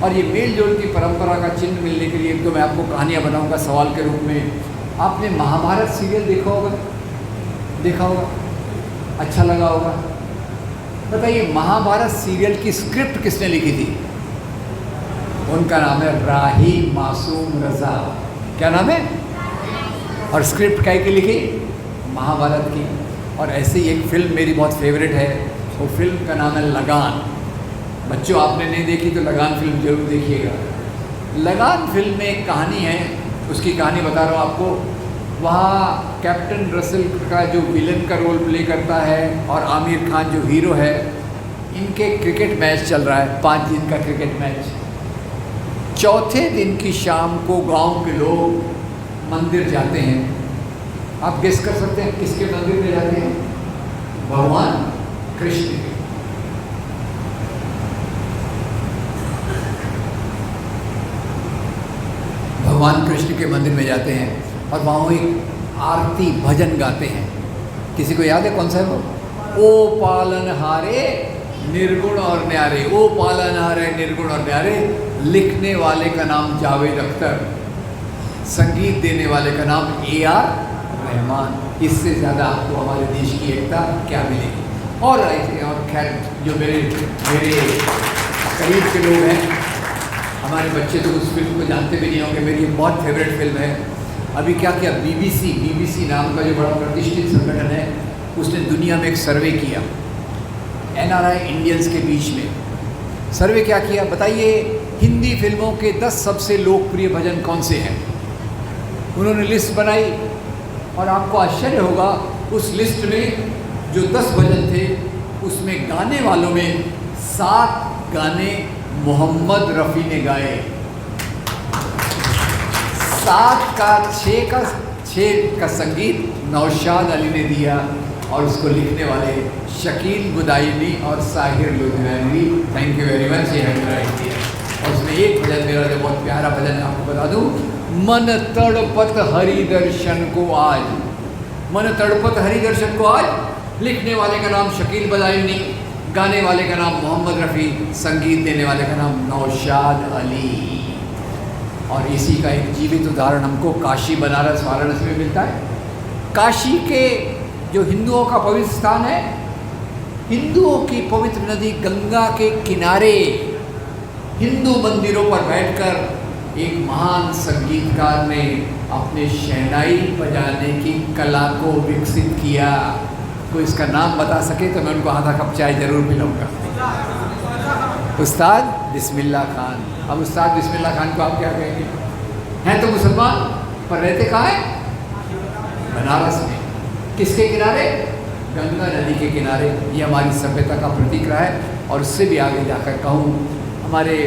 और ये मेल जोल की परंपरा का चिन्ह मिलने के लिए तो मैं आपको कहानियाँ बनाऊंगा सवाल के रूप में। आपने महाभारत सीरियल देखा होगा, अच्छा लगा होगा। बताइए महाभारत सीरियल की स्क्रिप्ट किसने लिखी थी? उनका नाम है राही मासूम रजा। क्या नाम है? और स्क्रिप्ट क्या की लिखी? महाभारत की। और ऐसे ही एक फिल्म मेरी बहुत फेवरेट है, वो फिल्म का नाम है लगान। बच्चों आपने नहीं देखी तो लगान फिल्म जरूर देखिएगा। लगान फिल्म में एक कहानी है, उसकी कहानी बता रहा हूँ आपको। वहाँ कैप्टन रसल का जो विलन का रोल प्ले करता है और आमिर खान जो हीरो है, इनके क्रिकेट मैच चल रहा है, 5 दिन का क्रिकेट मैच। चौथे दिन की शाम को गांव के लोग मंदिर जाते हैं। आप गेस कर सकते हैं किसके मंदिर में जाते हैं? भगवान कृष्ण के। भगवान कृष्ण के मंदिर में जाते हैं और वहाँ एक आरती भजन गाते हैं। किसी को याद है कौन सा है वो? ओ पालनहारे निर्गुण और न्यारे, ओ पालनहारे निर्गुण और न्यारे। लिखने वाले का नाम जावेद अख्तर, संगीत देने वाले का नाम AR रहमान। इससे ज़्यादा आपको हमारे देश की एकता क्या मिलेगी? और खैर जो मेरे करीब के लोग हैं, हमारे बच्चे तो उस फिल्म को जानते भी नहीं होंगे, मेरी बहुत फेवरेट फिल्म है। अभी क्या किया, BBC नाम का जो बड़ा प्रतिष्ठित संगठन है, उसने दुनिया में एक सर्वे किया NRI इंडियंस के बीच में। सर्वे क्या किया बताइए? हिंदी फिल्मों के 10 सबसे लोकप्रिय भजन कौन से हैं? उन्होंने लिस्ट बनाई और आपको आश्चर्य होगा, उस लिस्ट में जो 10 भजन थे उसमें गाने वालों में 7 गाने मोहम्मद रफ़ी ने गाए। 7 का 6 का संगीत नौशाद अली ने दिया और उसको लिखने वाले शकील बुदायनी और Sahir Ludhianvi. Thank you very much, ये हेल्प दिया। और उसमें एक भजन मेरा जो बहुत प्यारा भजन है, आपको बता दूं, मन तड़पत हरि दर्शन को आज। मन तड़पत हरि दर्शन को आज, लिखने वाले का नाम शकील बुदायनी, गाने वाले का नाम मोहम्मद रफ़ी, संगीत देने वाले का नाम नौशाद अली। और इसी का एक जीवित उदाहरण हमको काशी बनारस वाराणसी में मिलता है। काशी के जो हिंदुओं का पवित्र स्थान है, हिंदुओं की पवित्र नदी गंगा के किनारे हिंदू मंदिरों पर बैठकर एक महान संगीतकार ने अपने शहनाई बजाने की कला को विकसित किया। कोई इसका नाम बता सके तो मैं उनको आधा कप चाय जरूर पिलाऊंगा। उस्ताद बिस्मिल्लाह खान। अब उस्ताद बिस्मिल्लाह खान को आप क्या कहेंगे? हैं तो मुसलमान पर रहते कहाँ हैं? बनारस में। किसके किनारे? गंगा नदी के किनारे। ये हमारी सभ्यता का प्रतीक रहा है। और उससे भी आगे जाकर कहूँ, हमारे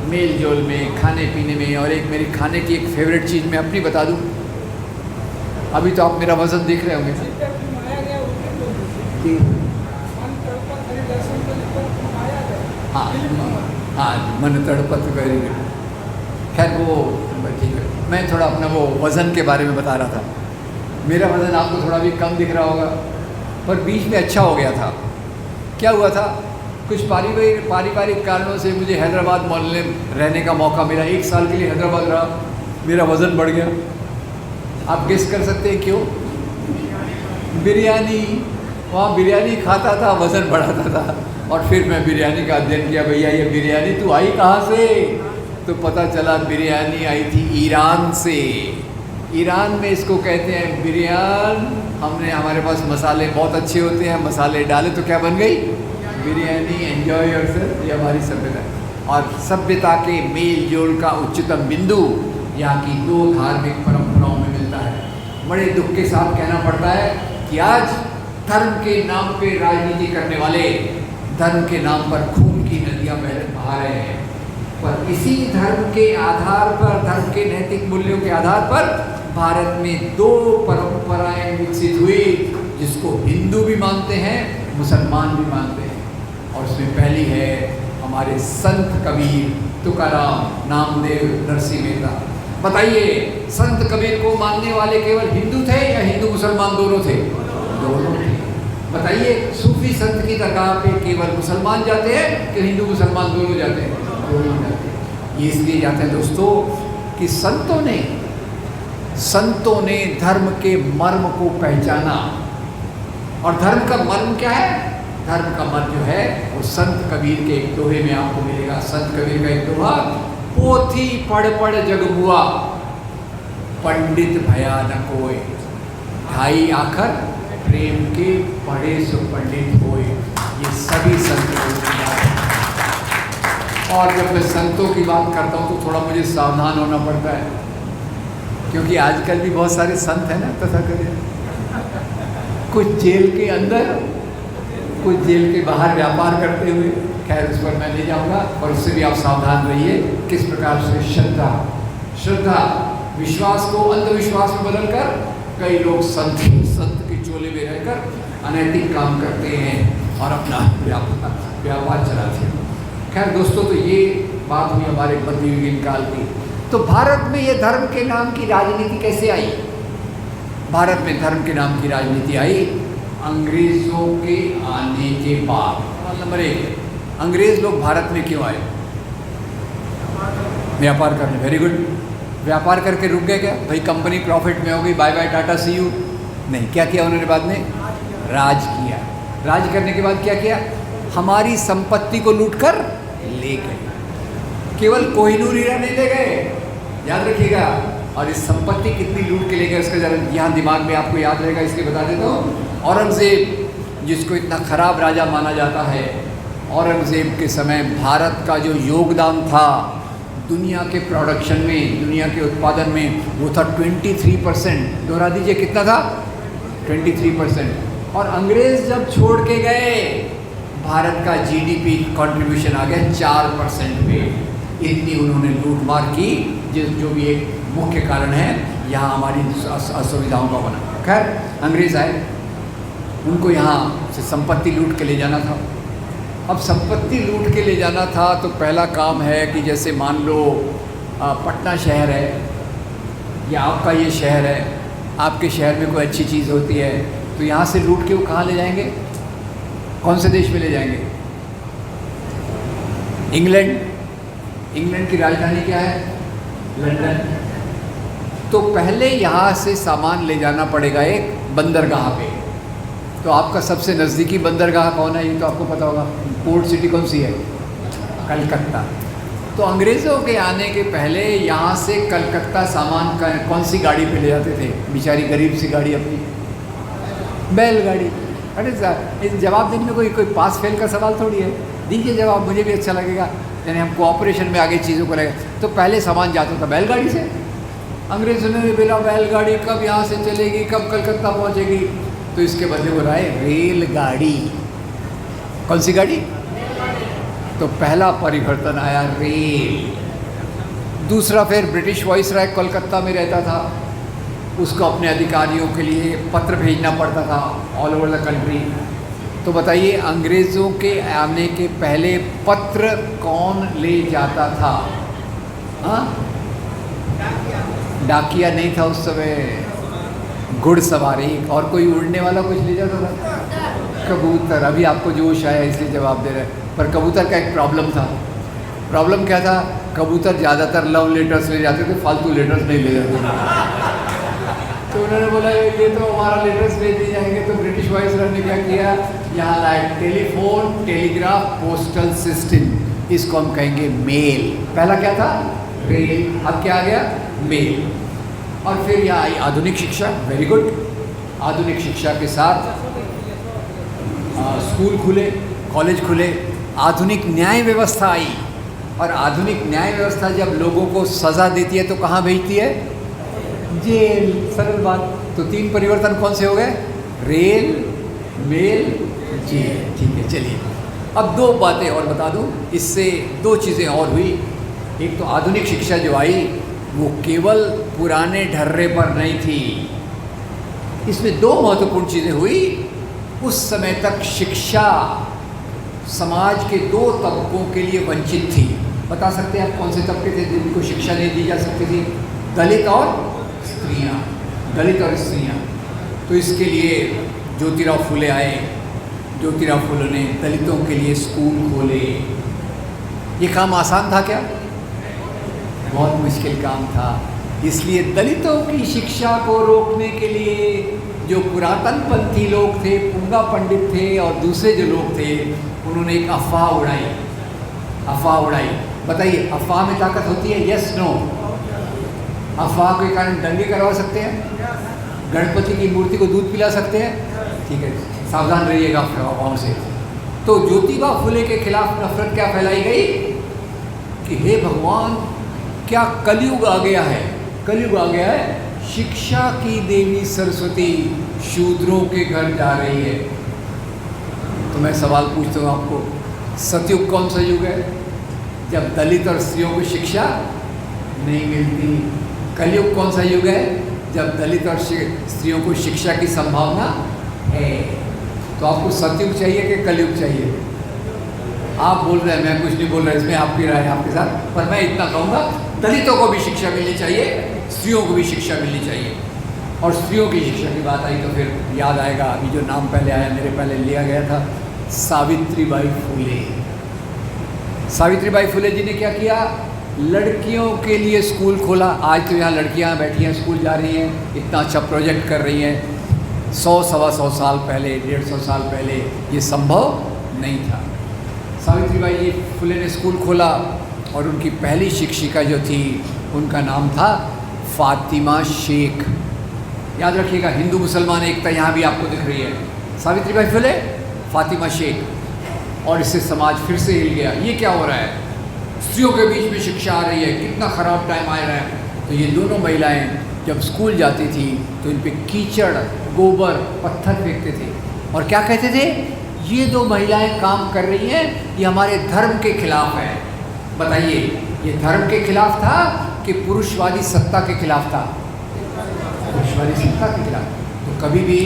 मेल जोल में, खाने पीने में, और एक मेरी खाने की एक फेवरेट चीज़ मैं अपनी बता दूँ। अभी तो आप मेरा वज़न देख रहे होंगे। हाँ, मन तड़पत वेरी गुड। खैर वो ठीक है। मैं थोड़ा अपना वो वज़न के बारे में बता रहा था। मेरा वज़न आपको थोड़ा भी कम दिख रहा होगा, पर बीच में अच्छा हो गया था। क्या हुआ था, कुछ पारिवारिक कारणों से मुझे हैदराबाद मोहल्ले में रहने का मौका मिला। 1 साल के लिए हैदराबाद रहा, मेरा वज़न बढ़ गया। आप गेस कर सकते हैं क्यों? बिरयानी, वहाँ बिरयानी खाता था, वज़न बढ़ाता था। और फिर मैं बिरयानी का अध्ययन किया, भैया ये बिरयानी तो आई कहाँ से? तो पता चला बिरयानी आई थी ईरान से। ईरान में इसको कहते हैं बिरयान। हमारे पास मसाले बहुत अच्छे होते हैं, मसाले डाले तो क्या बन गई? बिरयानी। Enjoy yourself. ये हमारी सभ्यता, और सभ्यता के मेल जोल का उच्चतम बिंदु यहाँ की 2 धार्मिक परंपराओं में मिलता है। बड़े दुख के साथ कहना पड़ता है कि आज धर्म के नाम पे राजनीति करने वाले धर्म के नाम पर खून की नदियाँ बहा रहे हैं। पर इसी धर्म के आधार पर, धर्म के नैतिक मूल्यों के आधार पर भारत में 2 परंपराएं विकसित हुई, जिसको हिंदू भी मानते हैं, मुसलमान भी मानते हैं। और उसमें पहली है हमारे संत कबीर, तुकाराम, नामदेव, नरसिंह मेहता। बताइए, संत कबीर को मानने वाले केवल हिंदू थे या हिंदू मुसलमान दोनों थे? दोनों थे। बताइए, सूफी संत की दरगाह पे केवल मुसलमान जाते हैं कि हिंदू मुसलमान दोनों जाते हैं? दोनों जाते हैं। ये इसलिए जाते हैं दोस्तों कि संतों ने धर्म के मर्म को पहचाना। और धर्म का मर्म क्या है? धर्म का मर्म जो है वो संत कबीर के एक दोहे में आपको मिलेगा। संत कबीर का एक दोहा, पोथी पढ़ पढ़ जग हुआ, पंडित भया न कोय, ढाई आखर प्रेम के पढ़े सो पंडित होए। ये सभी संतों की बात है। और जब मैं संतों की बात करता हूँ तो थोड़ा मुझे सावधान होना पड़ता है, क्योंकि आजकल भी बहुत सारे संत हैं ना तथाकथित, कुछ जेल के अंदर, कुछ जेल के बाहर व्यापार करते हुए। खैर, उस पर मैं नहीं जाऊँगा, और उससे भी आप सावधान रहिए किस प्रकार से श्रद्धा विश्वास को अंधविश्वास में बदलकर कई लोग संत के चोले में रहकर अनैतिक काम करते हैं और अपना व्यापार चलाते हैं। खैर दोस्तों, तो ये बात हुई हमारे मध्ययुगीन काल की। तो भारत में ये धर्म के नाम की राजनीति कैसे आई? भारत में धर्म के नाम की राजनीति आई अंग्रेज़ों के आने के बाद। नंबर 1, अंग्रेज़ लोग भारत में क्यों आए? व्यापार करने। Very good. व्यापार करके रुक गए क्या? भाई कंपनी प्रॉफिट में हो गई, bye bye tata see you. नहीं, क्या किया उन्होंने बाद में? राज किया। राज करने के बाद क्या किया? हमारी संपत्ति को लूट कर ले गए। केवल कोहिनूर हीरा नहीं ले गए, याद रखिएगा। और इस संपत्ति कितनी लूट के ले गए उसका जरा यहाँ दिमाग में आपको याद रहेगा, इसलिए बता देता हूँ। औरंगज़ेब, जिसको इतना खराब राजा माना जाता है, औरंगज़ेब के समय भारत का जो योगदान था दुनिया के प्रोडक्शन में, दुनिया के उत्पादन में, वो था 23%। दोहरा दीजिए, कितना था? 23%। और अंग्रेज़ जब छोड़ के गए, भारत का जीडीपी कंट्रीब्यूशन आ गया 4% पे। इतनी उन्होंने लूटमार की, जो भी एक मुख्य कारण है यहाँ हमारी असुविधाओं का बना। खैर, अंग्रेज़ आए, उनको यहाँ से संपत्ति लूट के ले जाना था। अब संपत्ति लूट के ले जाना था तो पहला काम है कि जैसे मान लो पटना शहर है या आपका ये शहर है, आपके शहर में कोई अच्छी चीज़ होती है तो यहाँ से लूट के वो कहाँ ले जाएंगे? कौन से देश में ले जाएंगे? इंग्लैंड। इंग्लैंड की राजधानी क्या है? लंदन। तो पहले यहाँ से सामान ले जाना पड़ेगा एक बंदरगाह पे। तो आपका सबसे नज़दीकी बंदरगाह कौन है? ये तो आपको पता होगा। पोर्ट सिटी कौन सी है? कलकत्ता। तो अंग्रेज़ों के आने के पहले यहाँ से कलकत्ता सामान कौन सी गाड़ी पे ले जाते थे? बेचारी गरीब सी गाड़ी अपनी, बैलगाड़ी। अरे इस जवाब देने में कोई पास फेल का सवाल थोड़ी है। दीजिए जवाब, मुझे भी अच्छा लगेगा, यानी हम कोऑपरेशन में आगे चीज़ों को लगे। तो पहले सामान जाता था बैलगाड़ी से। अंग्रेज़ों ने बोला बैलगाड़ी कब यहाँ से चलेगी, कब कलकत्ता पहुँचेगी? तो इसके बदले वो रहा है रेलगाड़ी। कौन सी गाड़ी? तो पहला परिवर्तन आया रेल। दूसरा, फिर ब्रिटिश वाइसराय कोलकाता में रहता था, उसको अपने अधिकारियों के लिए पत्र भेजना पड़ता था ऑल ओवर द कंट्री। तो बताइए, अंग्रेज़ों के आने के पहले पत्र कौन ले जाता था? हाँ, डाकिया नहीं था उस समय, घुड़सवारी, और कोई उड़ने वाला कुछ ले जाता था, कबूतर। अभी आपको जोश आया इसलिए जवाब दे रहे हैं। पर कबूतर का एक प्रॉब्लम था। प्रॉब्लम क्या था? कबूतर ज़्यादातर लव लेटर्स ले जाते थे, फालतू लेटर्स नहीं ले जाते थे। तो उन्होंने बोला ये तो हमारा लेटर्स भेज दिए जाएंगे। तो ब्रिटिश वाइसरॉय ने क्या किया, यहाँ लाए टेलीफोन, टेलीग्राफ, पोस्टल सिस्टम, इसको हम कहेंगे मेल। पहला क्या था? मेल। अब क्या आ गया? मेल। और फिर यहाँ आई आधुनिक शिक्षा। Very good. आधुनिक शिक्षा के साथ स्कूल खुले, कॉलेज खुले, आधुनिक न्याय व्यवस्था आई। और आधुनिक न्याय व्यवस्था जब लोगों को सज़ा देती है तो कहाँ भेजती है? जेल। सरल बात। तो 3 परिवर्तन कौन से हो गए? Rail, mail, jail. ठीक है, चलिए अब 2 बातें और बता दूं। इससे 2 चीज़ें और हुई। एक तो आधुनिक शिक्षा जो आई वो केवल पुराने ढर्रे पर नहीं थी। इसमें 2 महत्वपूर्ण चीज़ें हुई। उस समय तक शिक्षा समाज के 2 तबकों के लिए वंचित थी। बता सकते हैं आप कौन से तबके थे जिनको शिक्षा नहीं दी जा सकती थी? दलित और स्त्रियाँ। दलित और स्त्रियाँ। तो इसके लिए ज्योतिराव फुले आए। ज्योतिराव फुले ने दलितों के लिए स्कूल खोले। ये काम आसान था क्या? बहुत मुश्किल काम था। इसलिए दलितों की शिक्षा को रोकने के लिए जो पुरातन पंथी लोग थे, पूंगा पंडित थे और दूसरे जो लोग थे, उन्होंने एक अफवाह उड़ाई। अफवाह उड़ाई। बताइए, अफवाह में ताकत होती है? Yes, no? अफवाह के कारण दंगे करवा सकते हैं, गणपति की मूर्ति को दूध पिला सकते हैं। ठीक है, सावधान रहिएगा अफवाहों से। तो ज्योतिबा फुले के खिलाफ नफरत क्या फैलाई गई कि हे भगवान, क्या कलयुग आ गया है? कलयुग आ गया है। शिक्षा की देवी सरस्वती शूद्रों के घर जा रही है। तो मैं सवाल पूछता हूँ आपको, सतयुग कौन सा युग है? जब दलित और स्त्रियों को शिक्षा नहीं मिलती। कलयुग कौन सा युग है? जब दलित और स्त्रियों को शिक्षा की संभावना है। तो आपको सतयुग चाहिए कि कलयुग चाहिए? आप बोल रहे हैं, मैं कुछ नहीं बोल रहा, इसमें आपकी राय आपके साथ। पर मैं इतना कहूँगा, दलितों को भी शिक्षा मिलनी चाहिए, स्त्रियों को भी शिक्षा मिलनी चाहिए। और स्त्रियों की शिक्षा की बात आई तो फिर याद आएगा, अभी जो नाम पहले आया, मेरे पहले लिया गया था, सावित्रीबाई फुले। सावित्रीबाई फुले जी ने क्या किया? लड़कियों के लिए स्कूल खोला। आज तो यहाँ लड़कियाँ बैठी हैं, स्कूल जा रही हैं, इतना अच्छा प्रोजेक्ट कर रही हैं। 100-125 साल पहले, 150 साल पहले ये संभव नहीं था। सावित्रीबाई जी फुले ने स्कूल खोला और उनकी पहली शिक्षिका जो थी उनका नाम था फातिमा शेख। याद रखिएगा, हिंदू मुसलमान एकता यहाँ भी आपको दिख रही है। सावित्रीबाई फुले, फातिमा शेख। और इससे समाज फिर से हिल गया। ये क्या हो रहा है? स्त्रियों के बीच में शिक्षा आ रही है, कितना ख़राब टाइम आ रहा है। तो ये दोनों महिलाएं जब स्कूल जाती थी तो इन पे कीचड़, गोबर, पत्थर फेंकते थे और क्या कहते थे? ये 2 महिलाएं काम कर रही हैं, ये हमारे धर्म के खिलाफ है। बताइए, ये धर्म के खिलाफ था कि पुरुषवादी सत्ता के खिलाफ था? पुरुषवादी सत्ता के खिलाफ। तो कभी भी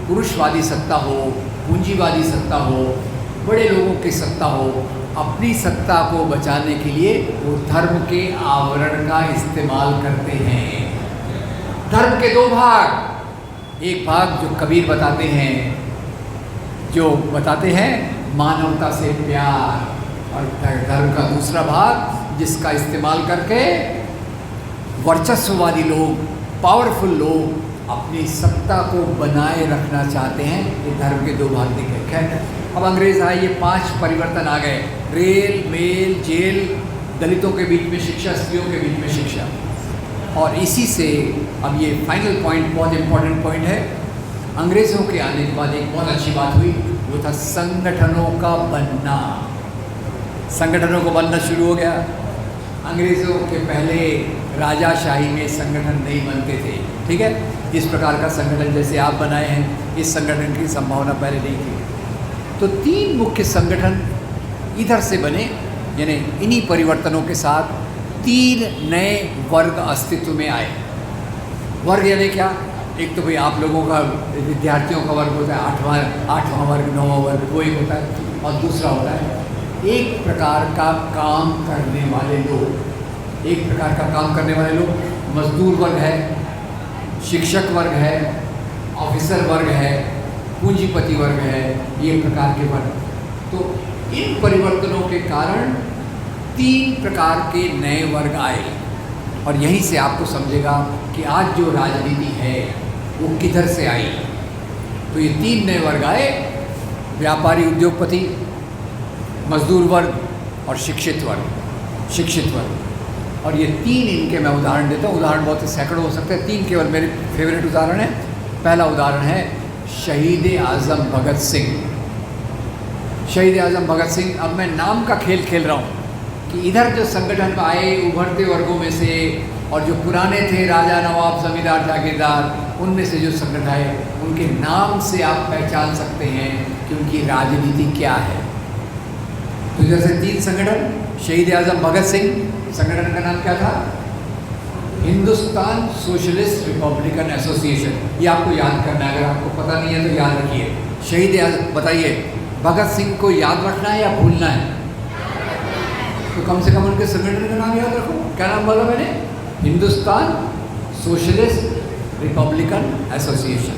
पुरुषवादी सत्ता हो, पूंजीवादी सत्ता हो, बड़े लोगों की सत्ता हो, अपनी सत्ता को बचाने के लिए वो धर्म के आवरण का इस्तेमाल करते हैं। धर्म के 2 भाग, एक भाग जो कबीर बताते हैं, जो बताते हैं मानवता से प्यार, और धर्म का दूसरा भाग जिसका इस्तेमाल करके वर्चस्ववादी लोग, पावरफुल लोग अपनी सत्ता को बनाए रखना चाहते हैं। ये धर्म के 2 भाग दिखे। खैर, अब अंग्रेज आए, ये 5 परिवर्तन आ गए। रेल, मेल, जेल, दलितों के बीच में शिक्षा, स्त्रियों के बीच में शिक्षा। और इसी से अब ये फाइनल पॉइंट, बहुत इंपॉर्टेंट पॉइंट है। अंग्रेज़ों के आने के बाद एक बहुत अच्छी बात हुई, वो था संगठनों का बनना। संगठनों को बनना शुरू हो गया। अंग्रेज़ों के पहले राजाशाही में संगठन नहीं बनते थे। ठीक है, इस प्रकार का संगठन जैसे आप बनाए हैं, इस संगठन की संभावना पहले नहीं थी। तो 3 मुख्य संगठन इधर से बने, यानी इन्हीं परिवर्तनों के साथ 3 नए वर्ग अस्तित्व में आए। वर्ग यानी क्या? एक तो भाई आप लोगों का, विद्यार्थियों का वर्ग होता है, 8वां वर्ग, 9वां वर्ग, वो एक होता है। और दूसरा होता है एक प्रकार का काम करने वाले लोग। एक प्रकार का काम करने वाले लोग, मजदूर वर्ग है, शिक्षक वर्ग है, ऑफिसर वर्ग है, पूंजीपति वर्ग है, ये प्रकार के वर्ग। तो इन परिवर्तनों के कारण 3 प्रकार के नए वर्ग आए, और यहीं से आपको समझेगा कि आज जो राजनीति है वो किधर से आई। तो ये 3 नए वर्ग आए, व्यापारी, उद्योगपति, मजदूर वर्ग और शिक्षित वर्ग। और ये 3 इनके मैं उदाहरण देता हूँ। उदाहरण बहुत सैकड़ों हो सकते हैं, 3 केवल मेरे फेवरेट उदाहरण है। पहला उदाहरण है शहीद आज़म भगत सिंह। शहीद आज़म भगत सिंह, अब मैं नाम का खेल खेल रहा हूँ कि इधर जो संगठन में आए उभरते वर्गों में से, और जो पुराने थे राजा, नवाब, जमींदार, जागीरदार, उनमें से जो संगठन आए उनके नाम से आप पहचान सकते हैं कि उनकी राजनीति क्या है। तो इधर से 3 संगठन, शहीद आज़म भगत सिंह, संगठन का नाम क्या था? Hindustan socialist Republican association. ये आपको याद करना है, अगर आपको पता नहीं है तो याद रखिए। शहीद आज़म, बताइए भगत सिंह को याद रखना है या भूलना है? तो कम से कम उनके संगठन का नाम याद रखो। क्या नाम बोला मैंने? Hindustan socialist Republican association.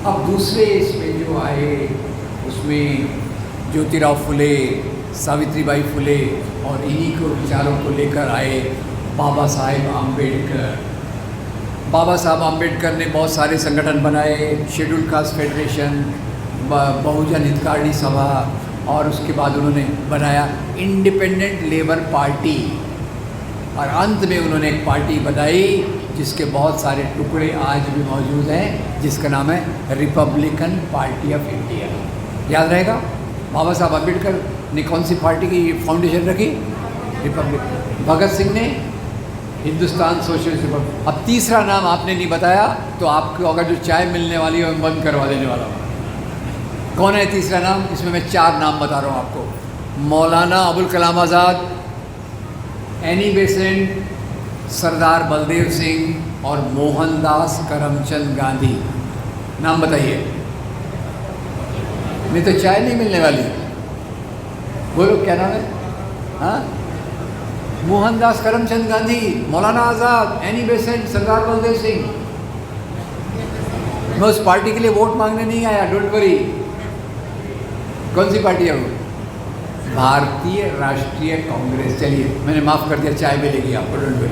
अब दूसरे इसमें जो आए उसमें ज्योतिराव फुले, सावित्रीबाई फुले, और इन्हीं को विचारों को लेकर आए बाबा साहेब आम्बेडकर। बाबा साहब आम्बेडकर ने बहुत सारे संगठन बनाए, शेड्यूल कास्ट फेडरेशन, बहुजन हितकारिणी सभा, और उसके बाद उन्होंने बनाया इंडिपेंडेंट लेबर पार्टी, और अंत में उन्होंने एक पार्टी बनाई जिसके बहुत सारे टुकड़े आज भी मौजूद हैं, जिसका नाम है रिपब्लिकन पार्टी ऑफ इंडिया। याद रहेगा? बाबा साहब आम्बेडकर ने कौन सी पार्टी की फाउंडेशन रखी? रिपब्लिक। भगत सिंह ने हिंदुस्तान सोशलिस्ट रिपब्लिक। अब तीसरा नाम आपने नहीं बताया तो आपको अगर जो चाय मिलने वाली है मैं बंद करवा देने वाला हूँ। कौन है तीसरा नाम? इसमें मैं 4 नाम बता रहा हूँ आपको। मौलाना अबुल कलाम आज़ाद, एनी बेसेंट, सरदार बलदेव सिंह और मोहनदास करमचंद गांधी। नाम बताइए। नहीं तो चाय नहीं मिलने वाली। बोलो क्या नाम है? हाँ, मोहनदास करमचंद गांधी, मौलाना आज़ाद, एनी बेसेंट, सरदार बलदेव सिंह। मैं उस पार्टी के लिए वोट मांगने नहीं आया, डोंट वरी। कौन सी पार्टी है वो? भारतीय राष्ट्रीय कांग्रेस। चलिए, मैंने माफ़ कर दिया, चाय मिलेगी आपको, डोंट वरी।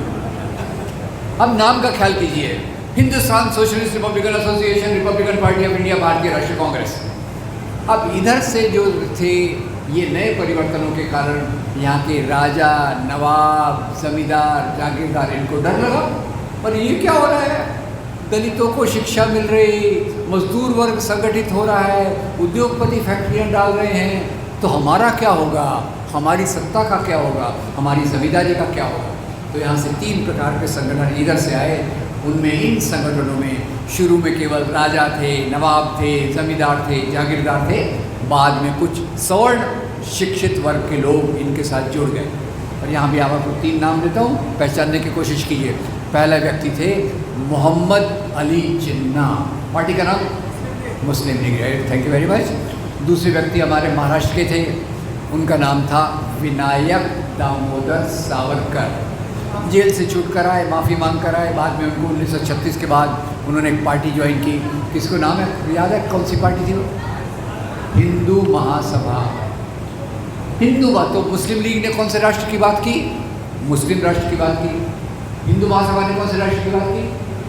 अब नाम का ख्याल कीजिए, Hindustan socialist Republican association, Republican party of India, भारतीय राष्ट्रीय कांग्रेस। अब इधर से जो थे ये नए परिवर्तनों के कारण यहाँ के राजा, नवाब, जमींदार, जागीरदार, इनको डर लगा, पर ये क्या हो रहा है? दलितों को शिक्षा मिल रही, मजदूर वर्ग संगठित हो रहा है, उद्योगपति फैक्ट्रियाँ डाल रहे हैं, तो हमारा क्या होगा? हमारी सत्ता का क्या होगा? हमारी जमींदारी का क्या होगा? तो यहाँ से 3 प्रकार के संगठन इधर से आए। उनमें, इन संगठनों में शुरू में केवल राजा थे, नवाब थे, जमींदार थे, जागीरदार थे। बाद में कुछ सवर्ण शिक्षित वर्ग के लोग इनके साथ जुड़ गए। और यहाँ भी आपको 3 नाम देता हूँ, पहचानने की कोशिश कीजिए। पहला व्यक्ति थे मोहम्मद अली जिन्ना, पार्टी का नाम Muslim League. Thank you very much. दूसरे व्यक्ति हमारे महाराष्ट्र के थे, उनका नाम था विनायक दामोदर सावरकर। जेल से छूट कर आए, माफ़ी मांग कर आए। बाद में उनको 1936 के बाद उन्होंने एक पार्टी ज्वाइन की। किसको नाम है याद है? कौन सी पार्टी थी वो? हिंदू महासभा। हिंदू बात, तो मुस्लिम लीग ने कौन से राष्ट्र की बात की? मुस्लिम राष्ट्र की बात की। हिंदू महासभा ने कौन से राष्ट्र की बात की?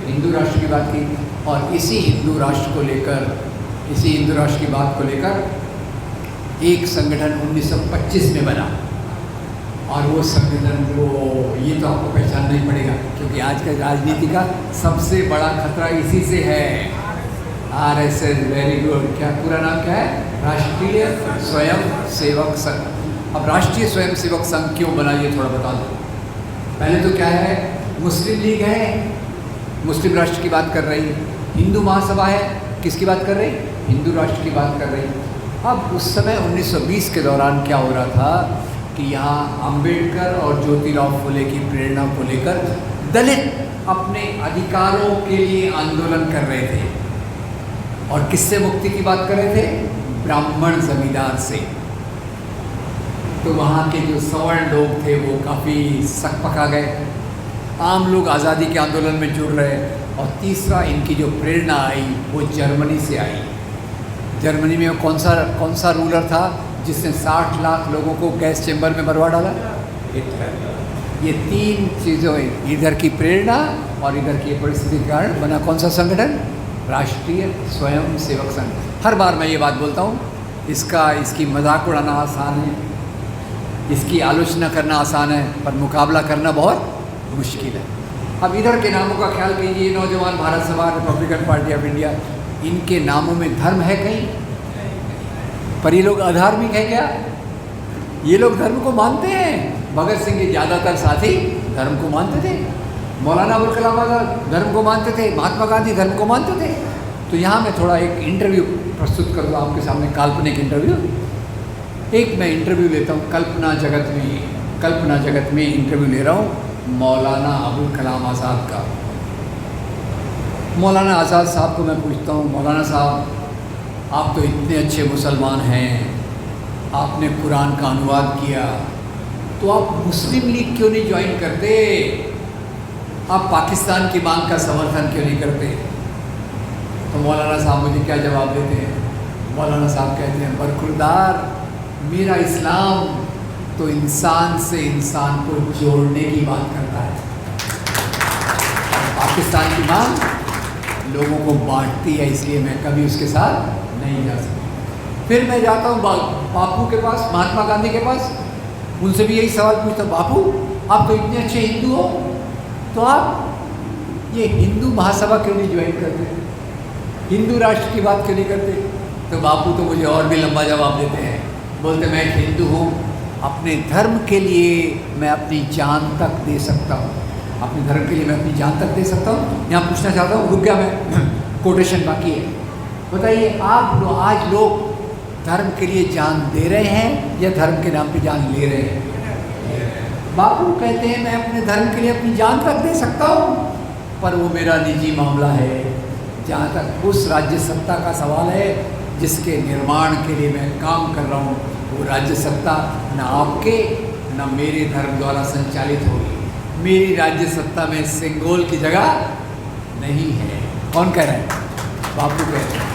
हिंदू राष्ट्र की बात की। और इसी हिंदू राष्ट्र को लेकर, इसी हिंदू राष्ट्र की बात को लेकर एक संगठन 1925 में बना। और वो संगठन को, ये तो आपको पहचानना ही पड़ेगा, क्योंकि आज का राजनीति का सबसे बड़ा खतरा इसी से है। RSS, very good. क्या पूरा नाम क्या है? राष्ट्रीय स्वयं सेवक संघ। अब राष्ट्रीय स्वयं सेवक संघ क्यों बना, ये थोड़ा बता दो। पहले तो क्या है? मुस्लिम लीग है, मुस्लिम राष्ट्र की बात कर रही। हिंदू महासभा है, किसकी बात कर रही? हिंदू राष्ट्र की बात कर रही। अब उस समय 1920 के दौरान क्या हो रहा था कि यहाँ अम्बेडकर और ज्योतिराव फुले की प्रेरणा को लेकर दलित अपने अधिकारों के लिए आंदोलन कर रहे थे। और किससे मुक्ति की बात कर रहे थे? ब्राह्मण जमींदार से। तो वहाँ के जो सवर्ण लोग थे वो काफ़ी सकपका गए। आम लोग आज़ादी के आंदोलन में जुड़ रहे। और तीसरा, इनकी जो प्रेरणा आई वो जर्मनी से आई। जर्मनी में कौन सा रूलर था जिसने 60 लाख लोगों को गैस चेंबर में मरवा डाला? हिटलर। ये तीन चीज़ों, इधर की प्रेरणा और इधर की परिस्थिति के कारण बना कौन सा संगठन? राष्ट्रीय स्वयं सेवक संघ। हर बार मैं ये बात बोलता हूँ, इसकी मजाक उड़ाना आसान है, इसकी आलोचना करना आसान है, पर मुकाबला करना बहुत मुश्किल है। अब इधर के नामों का ख्याल कीजिए, नौजवान भारत सभा, रिपब्लिकन पार्टी ऑफ इंडिया, इनके नामों में धर्म है कहीं? पर ये लोग अधार्मिक है क्या? ये लोग धर्म को मानते हैं। भगत सिंह के ज़्यादातर साथी धर्म को मानते थे, मौलाना अबुल कलाम आज़ाद धर्म को मानते थे, महात्मा गांधी धर्म को मानते थे। तो यहाँ मैं थोड़ा एक इंटरव्यू प्रस्तुत कर दूँ आपके सामने, काल्पनिक इंटरव्यू। एक मैं इंटरव्यू लेता हूँ कल्पना जगत में इंटरव्यू ले रहा हूँ मौलाना अबुल कलाम आज़ाद का। मौलाना आज़ाद साहब को मैं पूछता हूँ, मौलाना साहब आप तो इतने अच्छे मुसलमान हैं, आपने कुरान का अनुवाद किया, तो आप मुस्लिम लीग क्यों नहीं ज्वाइन करते? आप पाकिस्तान की मांग का समर्थन क्यों नहीं करते? तो मौलाना साहब मुझे क्या जवाब देते हैं? मौलाना साहब कहते हैं, बरखुरदार, मेरा इस्लाम तो इंसान से इंसान को जोड़ने की बात करता है, पाकिस्तान की मांग लोगों को बांटती है, इसलिए मैं कभी उसके साथ नहीं जा सकता। फिर मैं जाता हूँ बापू के पास, महात्मा गांधी के पास, उनसे भी यही सवाल पूछता हूँ, बापू आप तो इतने अच्छे हिंदू हो, तो आप ये हिंदू महासभा क्यों नहीं ज्वाइन करते? हिंदू राष्ट्र की बात क्यों नहीं करते? तो बापू तो मुझे और भी लंबा जवाब देते हैं, बोलते मैं एक हिंदू हूँ, अपने धर्म के लिए मैं अपनी जान तक दे सकता हूँ, अपने धर्म के लिए मैं अपनी जान तक दे सकता हूँ। यहाँ पूछना चाहता हूँ, रुक गया मैं, कोटेशन बाकी है। बताइए आज लोग धर्म के लिए जान दे रहे हैं या धर्म के नाम पे जान ले रहे हैं? बापू कहते हैं मैं अपने धर्म के लिए अपनी जान तक दे सकता हूँ, पर वो मेरा निजी मामला है। जहाँ तक उस राज्य सत्ता का सवाल है जिसके निर्माण के लिए मैं काम कर रहा हूँ, वो राज्य सत्ता न आपके न मेरे धर्म द्वारा संचालित होगी। मेरी राज्य सत्ता में सिंगोल की जगह नहीं है। कौन कह रहा है? बापू कह रहे हैं।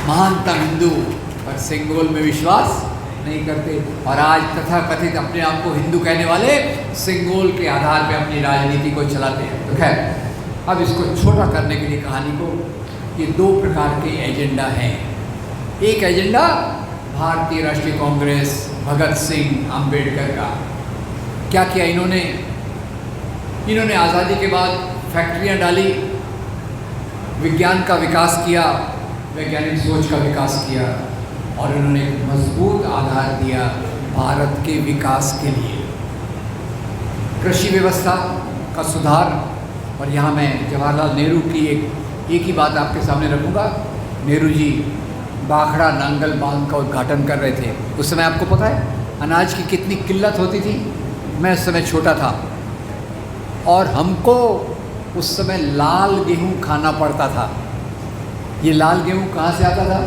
महानतम हिंदू पर सिंगोल में विश्वास नहीं करते, और आज तथाकथित अपने आप को हिंदू कहने वाले सिंगोल के आधार पर अपनी राजनीति को चलाते हैं। तो खैर, अब इसको छोटा करने के लिए कहानी को, ये दो प्रकार के एजेंडा हैं। एक एजेंडा भारतीय राष्ट्रीय कांग्रेस, भगत सिंह, अंबेडकर का। क्या किया इन्होंने आज़ादी के बाद फैक्ट्रियां डाली, विज्ञान का विकास किया, वैज्ञानिक सोच का विकास किया, और इन्होंने एक मजबूत आधार दिया भारत के विकास के लिए। कृषि व्यवस्था का सुधार, और यहाँ मैं जवाहरलाल नेहरू की एक ही बात आपके सामने रखूँगा। नेहरू जी बाखड़ा नांगल बांध का उद्घाटन कर रहे थे। उस समय आपको पता है अनाज की कितनी किल्लत होती थी? मैं उस समय छोटा था और हमको उस समय लाल गेहूँ खाना पड़ता था। ये लाल गेहूँ कहाँ से आता था?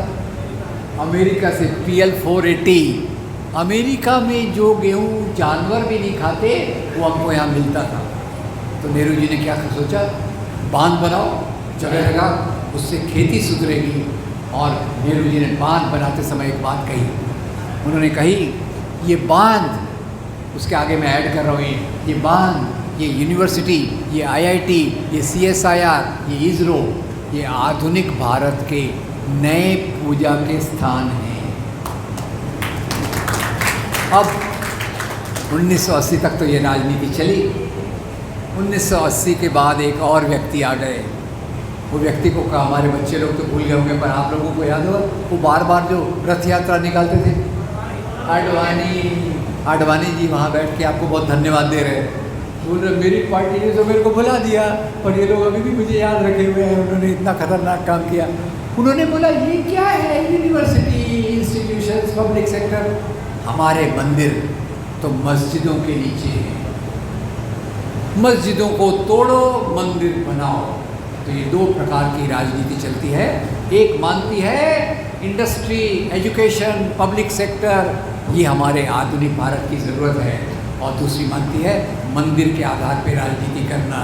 अमेरिका से, PL 480। अमेरिका में जो गेहूँ जानवर भी नहीं खाते वो हमको यहाँ मिलता था। तो नेहरू जी ने क्या सोचा, बांध बनाओ जगह जगह, उससे खेती सुधरेगी। और नेहरू जी ने बांध बनाते समय एक बात कही, उन्होंने कही ये बांध, उसके आगे मैं ऐड कर रहा हूँ, ये बांध, ये यूनिवर्सिटी, ये IIT, ये CSIR, ये ISRO, ये आधुनिक भारत के नए पूजा के स्थान हैं। अब 1980 तक तो ये राजनीति चली। 1980 के बाद एक और व्यक्ति आ गए। वो व्यक्ति को कहा, हमारे बच्चे लोग तो भूल गए होंगे, पर आप लोगों को याद होगा वो बार बार जो रथ यात्रा निकालते थे, आडवाणी जी वहाँ बैठ के आपको बहुत धन्यवाद दे रहे हैं। बोल रहे मेरी पार्टी ने तो मेरे को भुला दिया, और ये लोग अभी भी मुझे याद रखे हुए हैं, उन्होंने इतना खतरनाक काम किया। उन्होंने बोला ये क्या है, यूनिवर्सिटी, इंस्टीट्यूशंस, पब्लिक सेक्टर। हमारे मंदिर तो मस्जिदों के नीचे हैं, मस्जिदों को तोड़ो, मंदिर बनाओ। तो ये दो प्रकार की राजनीति चलती है। एक मानती है इंडस्ट्री, एजुकेशन, पब्लिक सेक्टर, ये हमारे आधुनिक भारत की ज़रूरत है, और दूसरी मानती है मंदिर के आधार पे राजनीति करना,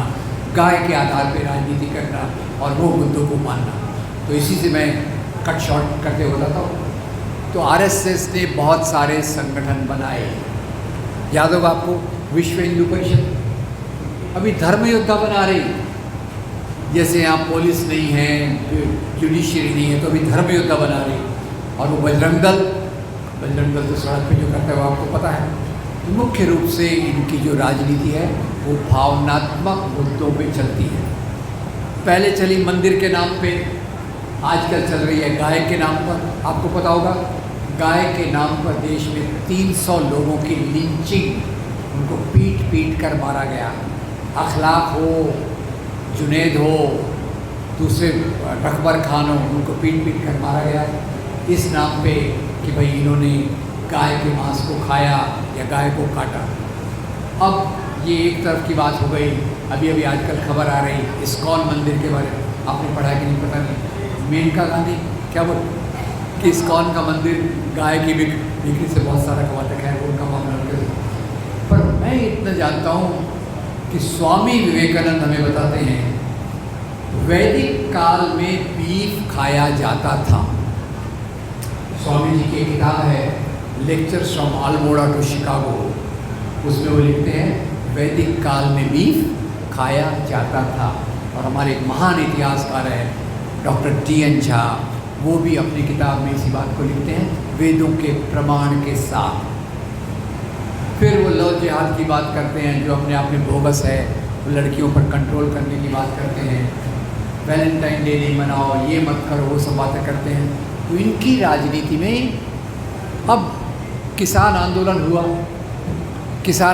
गाय के आधार पे राजनीति करना और वो मुद्दों को मानना। तो इसी से मैं कट शॉर्ट करके हुए बताता हूँ। तो आरएसएस ने बहुत सारे संगठन बनाए, याद होगा आपको, विश्व हिंदू परिषद अभी धर्म योद्धा बना रही। जैसे यहाँ पुलिस नहीं है, जुडिशरी नहीं है, तो अभी धर्म योद्धा बना रही। और वो बजरंग दल तो सड़क पे जो करता है वो आपको पता है। मुख्य रूप से इनकी जो राजनीति है वो भावनात्मक मुद्दों पे चलती है। पहले चली मंदिर के नाम पे, आजकल चल रही है गाय के नाम पर। आपको पता होगा गाय के नाम पर देश में 300 लोगों की लिंचिंग, उनको पीट पीट कर मारा गया। अखलाक हो, जुनेद हो, दूसरे रकबर खान हो, उनको पीट पीट कर मारा गया इस नाम पे कि भाई इन्होंने गाय के मांस को खाया या गाय को काटा। अब ये एक तरफ की बात हो गई। अभी अभी आजकल खबर आ रही इस्कॉन मंदिर के बारे में, आपने पढ़ा कि नहीं पता नहीं। मेनका गांधी क्या बोल कि इस्कॉन का मंदिर गाय की बिक्री से बहुत सारा कमाता है, वो उनका मामला। पर मैं इतना जानता हूँ कि स्वामी विवेकानंद हमें बताते हैं वैदिक काल में बीफ खाया जाता था। स्वामी जी की एक किताब है lectures from Almora to Chicago, उसमें वो लिखते हैं वैदिक काल में बीफ खाया जाता था। और हमारे एक महान इतिहासकार है डॉक्टर टी.एन. झा, वो भी अपनी किताब में इसी बात को लिखते हैं वेदों के प्रमाण के साथ। फिर वो लव जिहाद की बात करते हैं जो अपने आप में बोगस है, वो लड़कियों पर कंट्रोल करने की बात करते हैं, वैलेंटाइन डे नहीं मनाओ, ये मत करो, वो सब बातें करते हैं। तो इनकी राजनीति में अब किसान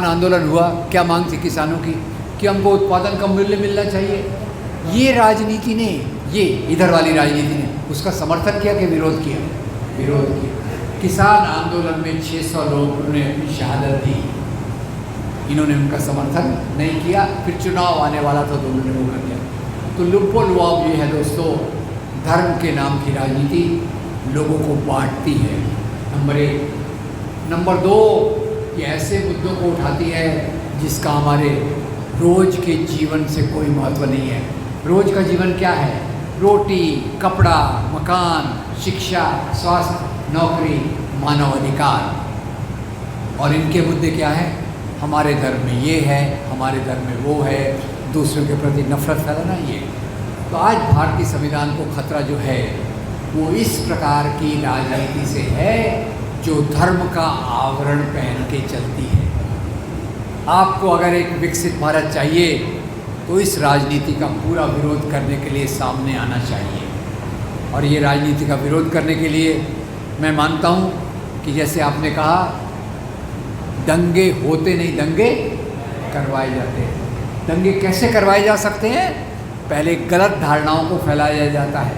आंदोलन हुआ, क्या मांग थी किसानों की कि हमको उत्पादन का मूल्य मिलना चाहिए। ये राजनीति ने, ये इधर वाली राजनीति ने उसका समर्थन किया कि विरोध किया? विरोध किया। किसान आंदोलन में 600 लोगों ने अपनी शहादत दी, इन्होंने उनका समर्थन नहीं किया। फिर चुनाव आने वाला था तो उन्होंने वो कर दिया। तो लुप्पो लुआब ये है दोस्तों, धर्म के नाम की राजनीति लोगों को बांटती है, नंबर 1। नंबर 2, ये ऐसे मुद्दों को उठाती है जिसका हमारे रोज के जीवन से कोई महत्व नहीं है। रोज का जीवन क्या है? रोटी, कपड़ा, मकान, शिक्षा, स्वास्थ्य, नौकरी, मानव अधिकार। और इनके मुद्दे क्या हैं? हमारे धर्म में ये है, हमारे धर्म में वो है, दूसरों के प्रति नफरत फैलाना ये। तो आज भारतीय संविधान को खतरा जो है वो इस प्रकार की राजनीति से है जो धर्म का आवरण पहन के चलती है। आपको अगर एक विकसित भारत चाहिए तो इस राजनीति का पूरा विरोध करने के लिए सामने आना चाहिए। और ये राजनीति का विरोध करने के लिए मैं मानता हूँ कि जैसे आपने कहा, दंगे होते नहीं, दंगे करवाए जाते हैं। दंगे कैसे करवाए जा सकते हैं? पहले गलत धारणाओं को फैलाया जाता है,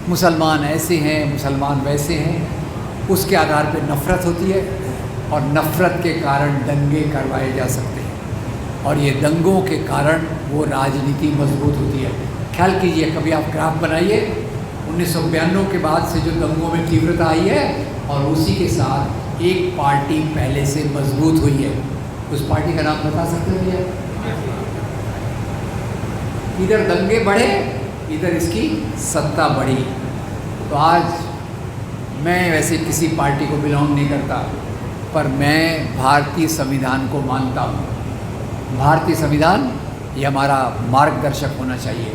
मुसलमान ऐसे हैं, मुसलमान वैसे हैं, उसके आधार पर नफ़रत होती है और नफ़रत के कारण दंगे करवाए जा सकते हैं। और ये दंगों के कारण वो राजनीति मजबूत होती है। ख्याल कीजिए, कभी आप ग्राफ बनाइए 1992 के बाद से जो दंगों में तीव्रता आई है और उसी के साथ एक पार्टी पहले से मजबूत हुई है। उस पार्टी का नाम बता सकते हो भैया? इधर दंगे बढ़े, इधर इसकी सत्ता बढ़ी। तो आज मैं वैसे किसी पार्टी को बिलोंग नहीं करता, पर मैं भारतीय संविधान को मानता हूँ। भारतीय संविधान ये हमारा मार्गदर्शक होना चाहिए।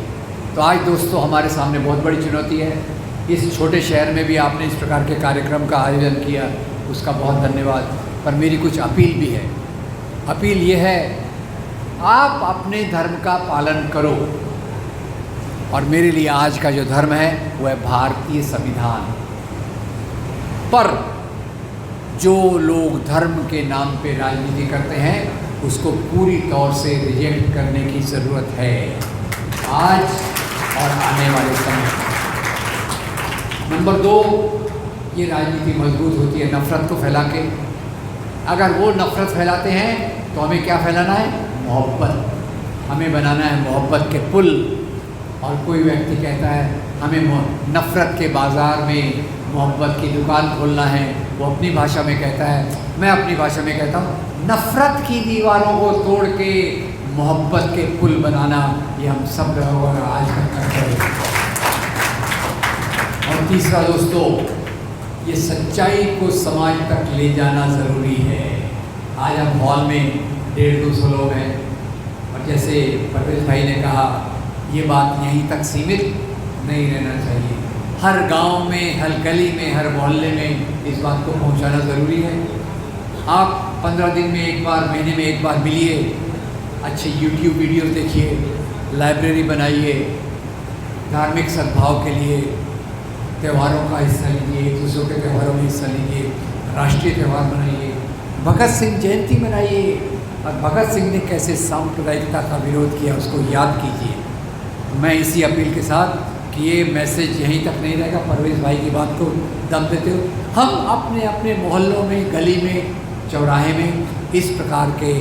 तो आज दोस्तों हमारे सामने बहुत बड़ी चुनौती है। इस छोटे शहर में भी आपने इस प्रकार के कार्यक्रम का आयोजन किया, उसका बहुत धन्यवाद। पर मेरी कुछ अपील भी है। अपील ये है, आप अपने धर्म का पालन करो। और मेरे लिए आज का जो धर्म है वो है भारतीय संविधान। पर जो लोग धर्म के नाम पे राजनीति करते हैं उसको पूरी तौर से रिजेक्ट करने की ज़रूरत है आज और आने वाले समय में। नंबर 2, ये राजनीति मजबूत होती है नफ़रत को फैला के। अगर वो नफ़रत फैलाते हैं तो हमें क्या फैलाना है? मोहब्बत। हमें बनाना है मोहब्बत के पुल। और कोई व्यक्ति कहता है हमें नफ़रत के बाज़ार में मोहब्बत की दुकान खोलना है, वो अपनी भाषा में कहता है, मैं अपनी भाषा में कहता हूँ नफरत की दीवारों को तोड़ के मोहब्बत के पुल बनाना, ये हम सब लोगों का आज का कर्तव्य है। और तीसरा दोस्तों, ये सच्चाई को समाज तक ले जाना ज़रूरी है। आज हम हॉल में 150-200 लोग हैं, और जैसे परवेज भाई ने कहा, ये बात यहीं तक सीमित नहीं रहना चाहिए। हर गांव में, हर गली में, हर मोहल्ले में इस बात को पहुंचाना ज़रूरी है। आप 15 दिन में एक बार, महीने में एक बार मिलिए, अच्छे YouTube वीडियोस देखिए, लाइब्रेरी बनाइए, धार्मिक सद्भाव के लिए त्योहारों का हिस्सा लीजिए, दूसरों के त्योहारों में हिस्सा लीजिए, राष्ट्रीय त्यौहार मनाइए, भगत सिंह जयंती मनाइए, और भगत सिंह ने कैसे सांप्रदायिकता का विरोध किया उसको याद कीजिए। मैं इसी अपील के साथ कि ये मैसेज यहीं तक नहीं रहेगा, परवेज भाई की बात को दम देते हो, हम अपने अपने मोहल्लों में, गली में, चौराहे में इस प्रकार के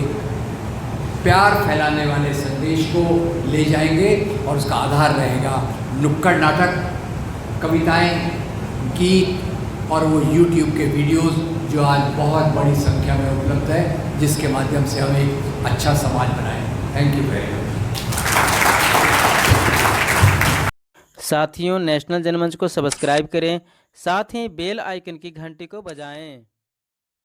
प्यार फैलाने वाले संदेश को ले जाएंगे, और उसका आधार रहेगा नुक्कड़ नाटक, कविताएं, गीत और वो YouTube के वीडियोस जो आज बहुत बड़ी संख्या में उपलब्ध है, जिसके माध्यम से हम एक अच्छा समाज बनाएं। Thank you very much. साथियों, नेशनल जनमंच को सब्सक्राइब करें, साथ ही बेल आइकन की घंटी को बजाएं।